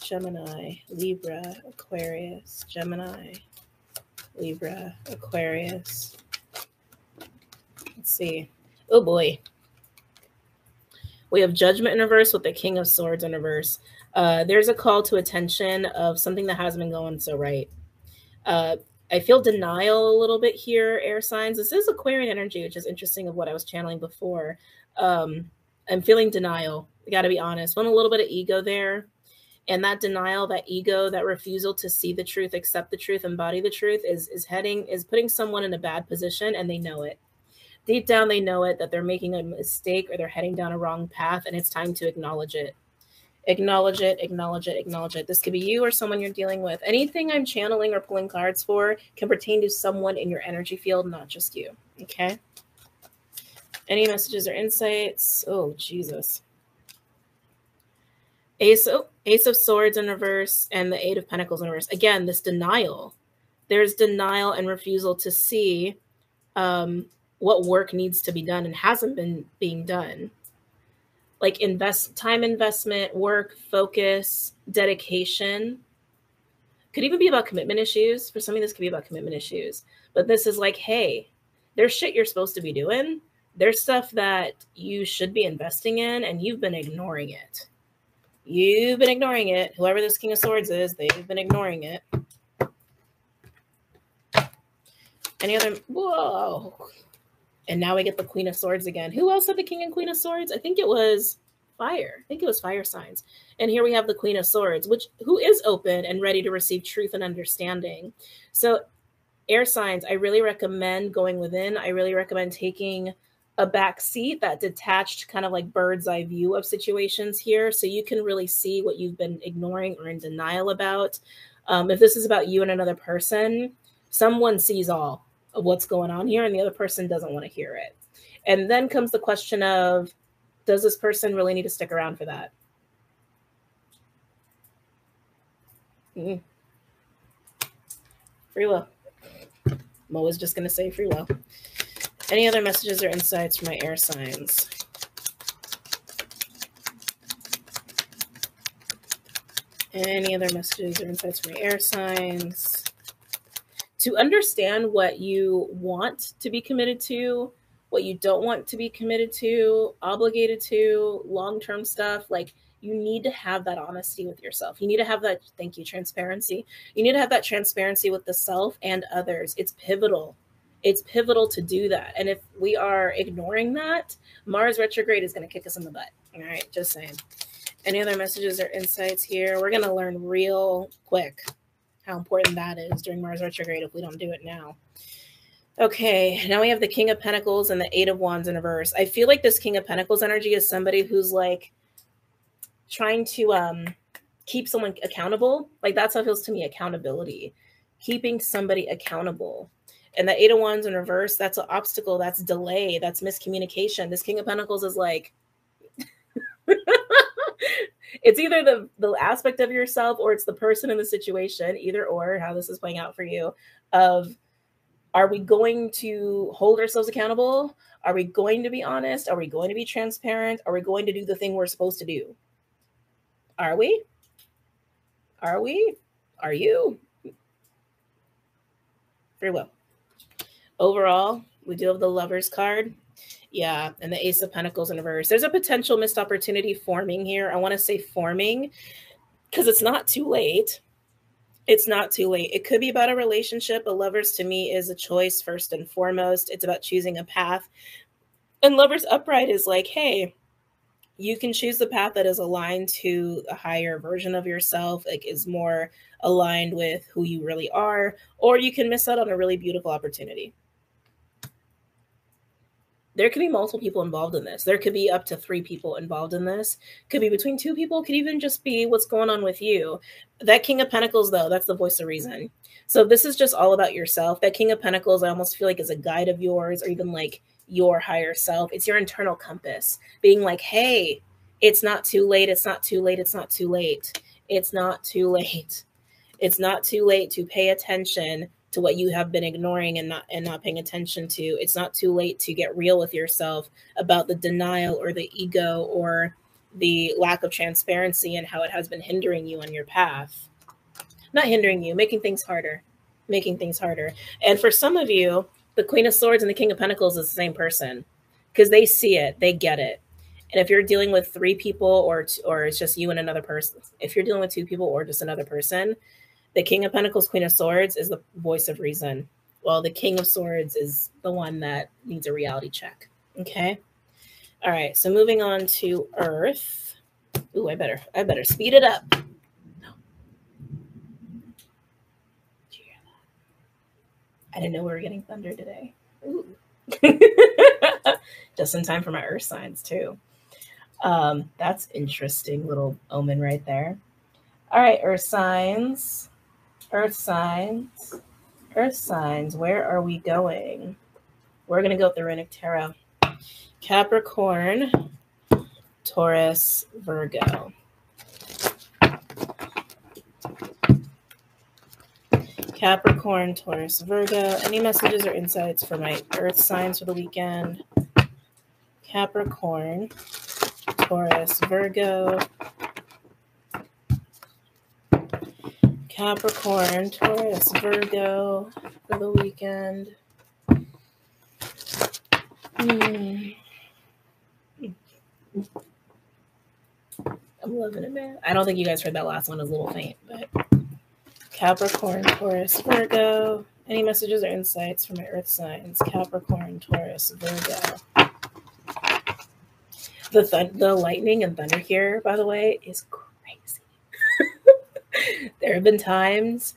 Gemini, Libra, Aquarius. Gemini, Libra, Aquarius. Let's see. Oh boy. We have Judgment in reverse with the King of Swords in reverse. There's a call to attention of something that hasn't been going so right. I feel denial a little bit here, air signs. This is Aquarian energy, which is interesting of what I was channeling before. I'm feeling denial. I got to be honest. Want a little bit of ego there. And that denial, that ego, that refusal to see the truth, accept the truth, embody the truth is putting someone in a bad position, and they know it. Deep down, they know it, that they're making a mistake or they're heading down a wrong path, and it's time to acknowledge it. Acknowledge it, acknowledge it, acknowledge it. This could be you or someone you're dealing with. Anything I'm channeling or pulling cards for can pertain to someone in your energy field, not just you. Okay? Any messages or insights? Oh, Jesus. Ace of Swords in reverse and the Eight of Pentacles in reverse. Again, this denial. There's denial and refusal to see what work needs to be done and hasn't been being done. Like time investment, work, focus, dedication. Could even be about commitment issues. For some of this could be about commitment issues. But this is like, hey, there's shit you're supposed to be doing. There's stuff that you should be investing in, and you've been ignoring it. You've been ignoring it. Whoever this King of Swords is, they've been ignoring it. Any other? Whoa. And now we get the Queen of Swords again. Who else had the King and Queen of Swords? I think it was fire. I think it was fire signs. And here we have the Queen of Swords, who is open and ready to receive truth and understanding. So air signs, I really recommend going within. I really recommend taking a back seat, that detached kind of like bird's eye view of situations here, so you can really see what you've been ignoring or in denial about. If this is about you and another person, someone sees all of what's going on here and the other person doesn't want to hear it. And then comes the question of, does this person really need to stick around for that? Free will. Mo is just going to say free will. Any other messages or insights from my air signs? Any other messages or insights from my air signs? To understand what you want to be committed to, what you don't want to be committed to, obligated to, long-term stuff, like you need to have that honesty with yourself. You need to have that, thank you, transparency. You need to have that transparency with the self and others. It's pivotal. It's pivotal to do that. And if we are ignoring that, Mars retrograde is going to kick us in the butt. All right, just saying. Any other messages or insights here? We're going to learn real quick how important that is during Mars retrograde if we don't do it now. Okay, now we have the King of Pentacles and the Eight of Wands in reverse. I feel like this King of Pentacles energy is somebody who's like trying to keep someone accountable. Like that's how it feels to me, accountability. Keeping somebody accountable. And the Eight of Wands in reverse, that's an obstacle, that's delay, that's miscommunication. This King of Pentacles is like, it's either the aspect of yourself or it's the person in the situation, either or, how this is playing out for you, of are we going to hold ourselves accountable? Are we going to be honest? Are we going to be transparent? Are we going to do the thing we're supposed to do? Are we? Are we? Are you? Free will. Overall, we do have the Lovers card. Yeah, and the Ace of Pentacles in reverse. There's a potential missed opportunity forming here. I want to say forming because it's not too late. It's not too late. It could be about a relationship. A Lovers to me is a choice first and foremost. It's about choosing a path. And Lovers upright is like, hey, you can choose the path that is aligned to a higher version of yourself, like is more aligned with who you really are, or you can miss out on a really beautiful opportunity. There could be multiple people involved in this. There could be up to 3 people involved in this. Could be between 2 people. Could even just be what's going on with you. That King of Pentacles, though, that's the voice of reason. So this is just all about yourself. That King of Pentacles, I almost feel like is a guide of yours, or even like your higher self. It's your internal compass being like, hey, it's not too late. It's not too late. It's not too late. It's not too late. It's not too late to pay attention to what you have been ignoring and not paying attention to. It's not too late to get real with yourself about the denial or the ego or the lack of transparency and how it has been hindering you on your path. Not hindering you, making things harder. Making things harder. And for some of you, the Queen of Swords and the King of Pentacles is the same person because they see it, they get it. And if you're dealing with 3 people or it's just you and another person, if you're dealing with 2 people or just another person, the King of Pentacles, Queen of Swords is the voice of reason. Well, the King of Swords is the one that needs a reality check. Okay. All right. So moving on to Earth. Ooh, I better speed it up. Did you hear that? I didn't know we were getting thunder today. Ooh. Just in time for my Earth signs too. That's interesting little omen right there. All right, Earth signs. Earth signs. Earth signs. Where are we going? We're going to go with the Runic Tarot. Capricorn, Taurus, Virgo. Capricorn, Taurus, Virgo. Any messages or insights for my earth signs for the weekend? Capricorn, Taurus, Virgo. Capricorn, Taurus, Virgo for the weekend. I'm loving it, man. I don't think you guys heard that last one. It was a little faint, but Capricorn, Taurus, Virgo. Any messages or insights for my earth signs? Capricorn, Taurus, Virgo. The lightning and thunder here, by the way, is crazy. There have been times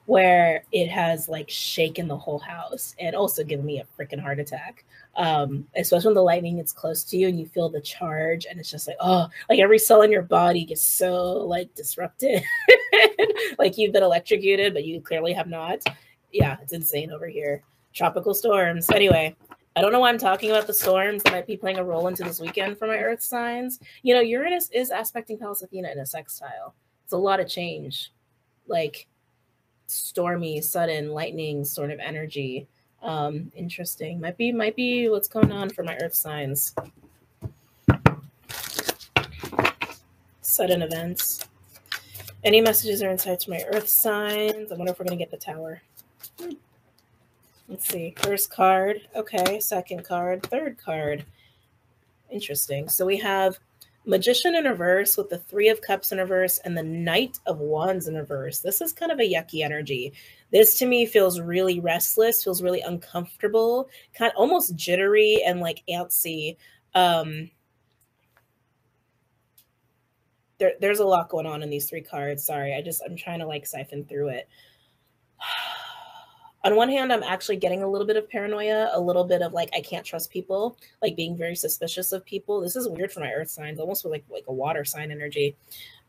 where it has like shaken the whole house and also given me a freaking heart attack. Especially when the lightning is close to you and you feel the charge and it's just like, oh, like every cell in your body gets so like disrupted. Like you've been electrocuted, but you clearly have not. Yeah, it's insane over here. Tropical storms. Anyway, I don't know why I'm talking about the storms that might be playing a role into this weekend for my earth signs. You know, Uranus is aspecting Pallas Athena in a sextile. It's a lot of change. Like stormy, sudden, lightning sort of energy. Interesting. Might be what's going on for my earth signs. Sudden events. Any messages or insights for my earth signs? I wonder if we're going to get the tower. Let's see. First card. Okay. Second card. Third card. Interesting. So we have Magician in reverse with the Three of Cups in reverse and the Knight of Wands in reverse. This is kind of a yucky energy. This to me feels really restless, feels really uncomfortable, kind of almost jittery and like antsy. There's a lot going on in these three cards. Sorry, I'm trying to like siphon through it. On one hand, I'm actually getting a little bit of paranoia, a little bit of like, I can't trust people, like being very suspicious of people. This is weird for my earth signs, almost like a water sign energy.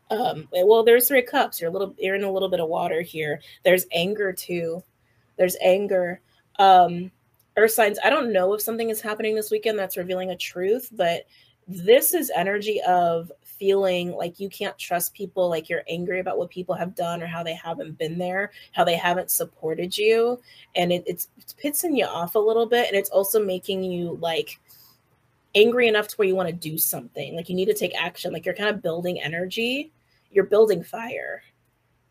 Well, there's Three of Cups. You're in a little bit of water here. There's anger too. There's anger. Earth signs, I don't know if something is happening this weekend that's revealing a truth, but this is energy of feeling like you can't trust people, like you're angry about what people have done or how they haven't been there, how they haven't supported you. And it's pissing you off a little bit. And it's also making you like angry enough to where you want to do something. Like you need to take action. Like you're kind of building energy. You're building fire.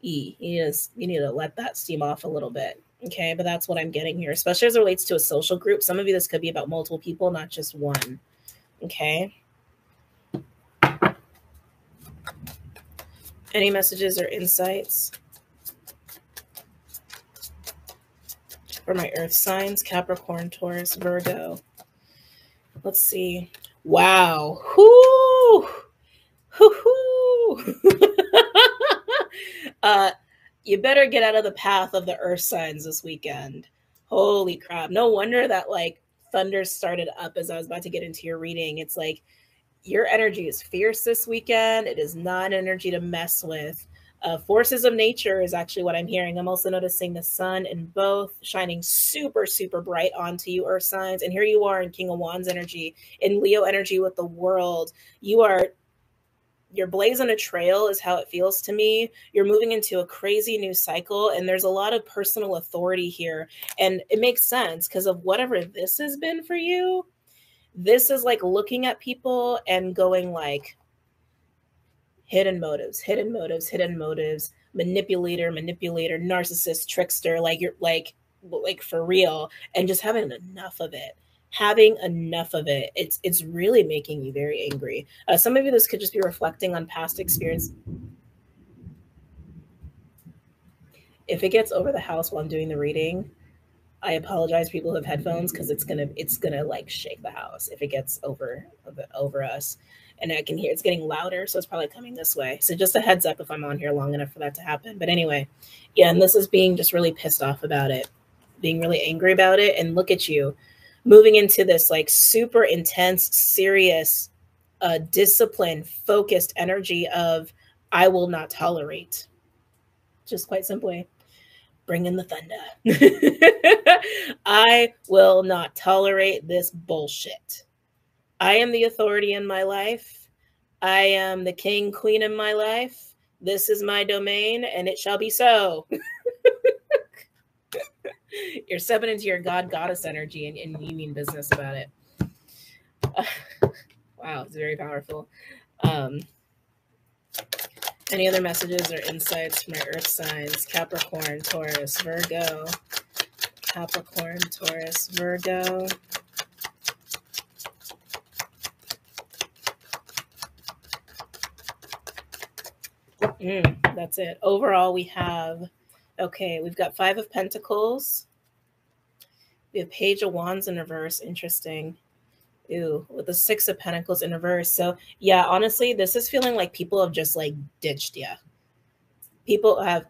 You need to let that steam off a little bit. Okay. But that's what I'm getting here, especially as it relates to a social group. Some of you, this could be about multiple people, not just one. Okay. Any messages or insights for my earth signs? Capricorn, Taurus, Virgo. Let's see. Wow. Whoo! Hoo-hoo! You better get out of the path of the earth signs this weekend. Holy crap. No wonder that like thunder started up as I was about to get into your reading. It's like your energy is fierce this weekend. It is not an energy to mess with. Forces of nature is actually what I'm hearing. I'm also noticing the sun in both shining super, super bright onto you, earth signs. And here you are in King of Wands energy, in Leo energy with the world. You're blazing a trail is how it feels to me. You're moving into a crazy new cycle, and there's a lot of personal authority here. And it makes sense because of whatever this has been for you. This is like looking at people and going like hidden motives, manipulator, narcissist, trickster, like you're like for real, and just having enough of it. It's really making you very angry. Some of you, this could just be reflecting on past experience. If it gets over the house while I'm doing the reading, I apologize, people who have headphones, because it's gonna like shake the house if it gets over us. And I can hear it's getting louder, so it's probably coming this way. So just a heads up if I'm on here long enough for that to happen. But anyway, yeah, and this is being just really pissed off about it, being really angry about it. And look at you moving into this like super intense, serious, disciplined, focused energy of I will not tolerate. Just quite simply. Bring in the thunder. I will not tolerate this bullshit. I am the authority in my life. I am the king, queen in my life. This is my domain, and it shall be so. You're stepping into your God goddess energy, and you mean business about it. Wow, it's very powerful. Any other messages or insights from my earth signs? Capricorn, Taurus, Virgo. Capricorn, Taurus, Virgo. That's it. Overall, we have, okay, we've got 5 of Pentacles. We have Page of Wands in reverse. Interesting. Ooh, with the 6 of Pentacles in reverse. So, yeah, honestly, this is feeling like people have just, like, ditched you. People have,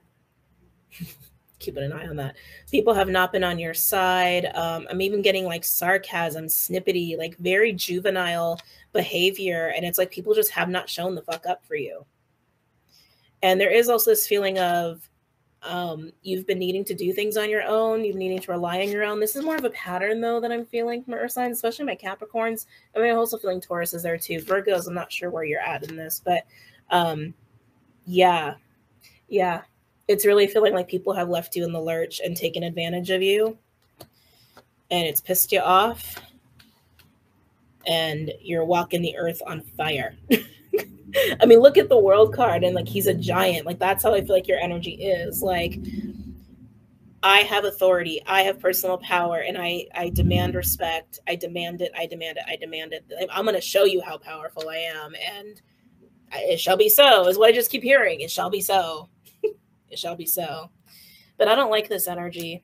keeping an eye on that. People have not been on your side. I'm even getting, like, sarcasm, snippety, like, very juvenile behavior. And it's like people just have not shown the fuck up for you. And there is also this feeling of you've been needing to do things on your own. You've needing to rely on your own. This is more of a pattern, though, that I'm feeling from earth signs, especially my Capricorns. I mean, I'm also feeling Taurus is there, too. Virgos, I'm not sure where you're at in this. But, yeah. It's really feeling like people have left you in the lurch and taken advantage of you. And it's pissed you off. And you're walking the earth on fire. I mean, look at the world card and like he's a giant. Like that's how I feel like your energy is. Like I have authority, I have personal power, and I demand respect. I demand it. I'm going to show you how powerful I am, and it shall be so. Is what I just keep hearing. It shall be so. It shall be so. But I don't like this energy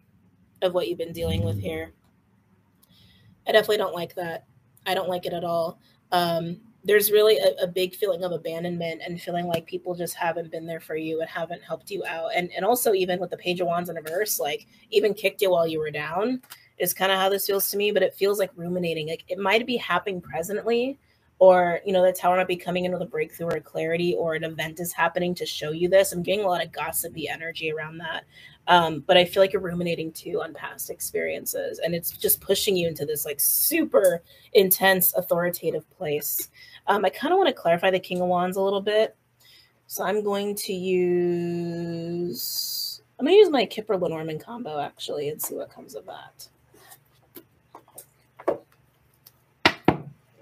of what you've been dealing with here. I definitely don't like that. I don't like it at all. There's really a big feeling of abandonment and feeling like people just haven't been there for you and haven't helped you out. And also even with the Page of Wands in reverse, like even kicked you while you were down is kind of how this feels to me, but it feels like ruminating. Like it might be happening presently, or, you know, the tower might be coming into the breakthrough or clarity, or an event is happening to show you this. I'm getting a lot of gossipy energy around that. But I feel like you're ruminating too on past experiences, and it's just pushing you into this like super intense authoritative place. I kind of want to clarify the King of Wands a little bit. So I'm going to use my Kipper Lenormand combo actually and see what comes of that.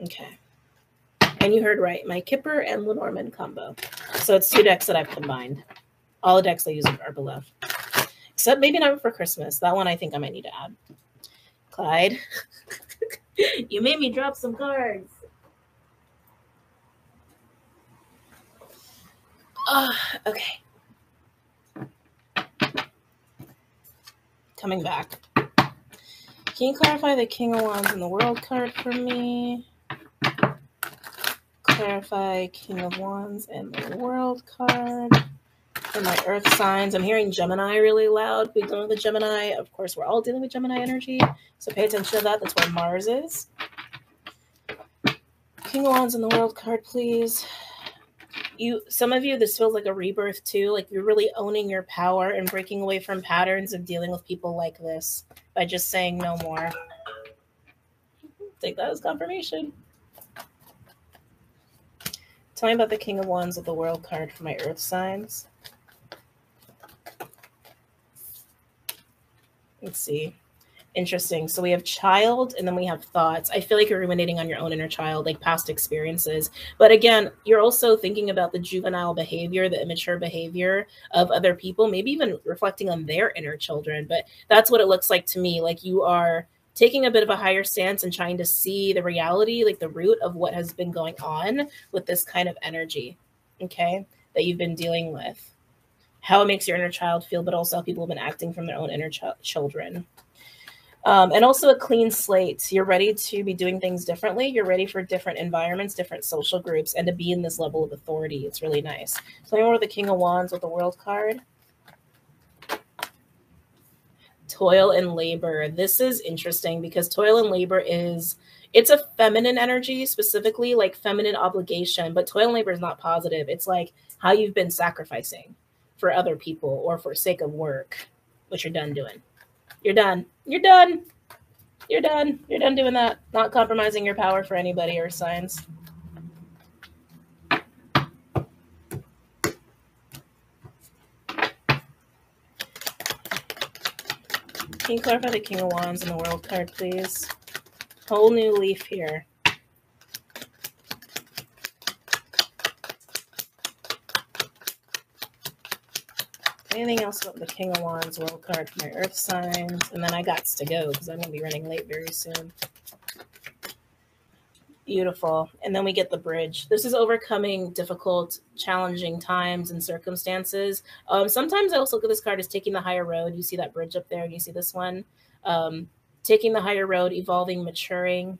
Okay. And you heard right, my Kipper and Lenormand combo. So it's 2 decks that I've combined. All the decks I use are below. Except maybe not for Christmas. That one I think I might need to add. Clyde. You made me drop some cards. Okay. Coming back. Can you clarify the King of Wands and the World card for me? Clarify King of Wands and the World card. For my earth signs, I'm hearing Gemini really loud. We're dealing with Gemini. Of course, we're all dealing with Gemini energy. So pay attention to that. That's where Mars is. King of Wands and the World card, please. Some of you, this feels like a rebirth too. Like you're really owning your power and breaking away from patterns of dealing with people like this by just saying no more. Take that as confirmation. Tell me about the King of Wands with the World card for my earth signs. Let's see. Interesting. So we have child and then we have thoughts. I feel like you're ruminating on your own inner child, like past experiences. But again, you're also thinking about the juvenile behavior, the immature behavior of other people, maybe even reflecting on their inner children. But that's what it looks like to me. Like you are taking a bit of a higher stance and trying to see the reality, like the root of what has been going on with this kind of energy, okay, that you've been dealing with. How it makes your inner child feel, but also how people have been acting from their own inner children. And also a clean slate. You're ready to be doing things differently. You're ready for different environments, different social groups, and to be in this level of authority. It's really nice. So I'm over the King of Wands with the World card. Toil and labor. This is interesting because toil and labor it's a feminine energy, specifically like feminine obligation, but toil and labor is not positive. It's like how you've been sacrificing for other people or for sake of work, what you're done doing. You're done. You're done. You're done. You're done doing that. Not compromising your power for anybody or signs. Can you clarify the King of Wands and the World card, please? Whole new leaf here. Anything else about the King of Wands, World card for my Earth signs? And then I got to go because I'm going to be running late very soon. Beautiful. And then we get the bridge. This is overcoming difficult, challenging times and circumstances. Sometimes I also look at this card as taking the higher road. You see that bridge up there, and you see this one. Taking the higher road, evolving, maturing,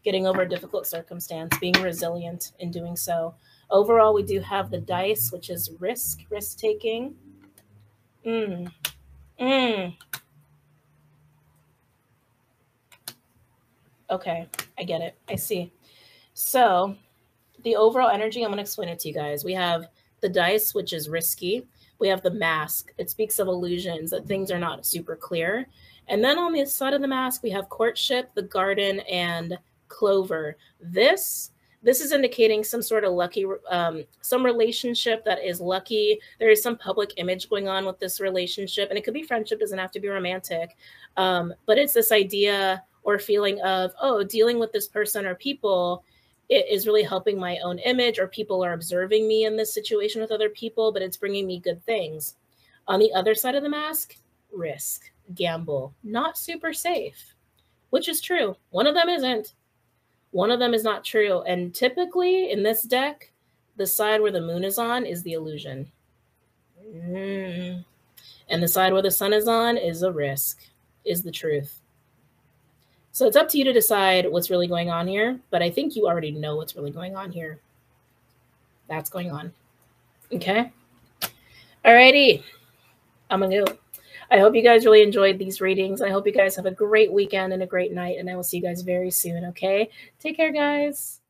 getting over a difficult circumstance, being resilient in doing so. Overall, we do have the dice, which is risk-taking. Okay, I get it. I see. So the overall energy, I'm going to explain it to you guys. We have the dice, which is risky. We have the mask. It speaks of illusions, that things are not super clear. And then on the side of the mask, we have courtship, the garden, and clover. This is indicating some sort of lucky, some relationship that is lucky. There is some public image going on with this relationship, and it could be friendship, doesn't have to be romantic. But it's this idea or feeling of, oh, dealing with this person or people, it is really helping my own image, or people are observing me in this situation with other people, but it's bringing me good things. On the other side of the mask, risk, gamble, not super safe, which is true. One of them isn't. One of them is not true. And typically in this deck, the side where the moon is on is the illusion. And the side where the sun is on is a risk, is the truth. So it's up to you to decide what's really going on here, but I think you already know what's really going on here. That's going on. Okay? Alrighty. I'm going to go. I hope you guys really enjoyed these readings. I hope you guys have a great weekend and a great night, and I will see you guys very soon, okay? Take care, guys.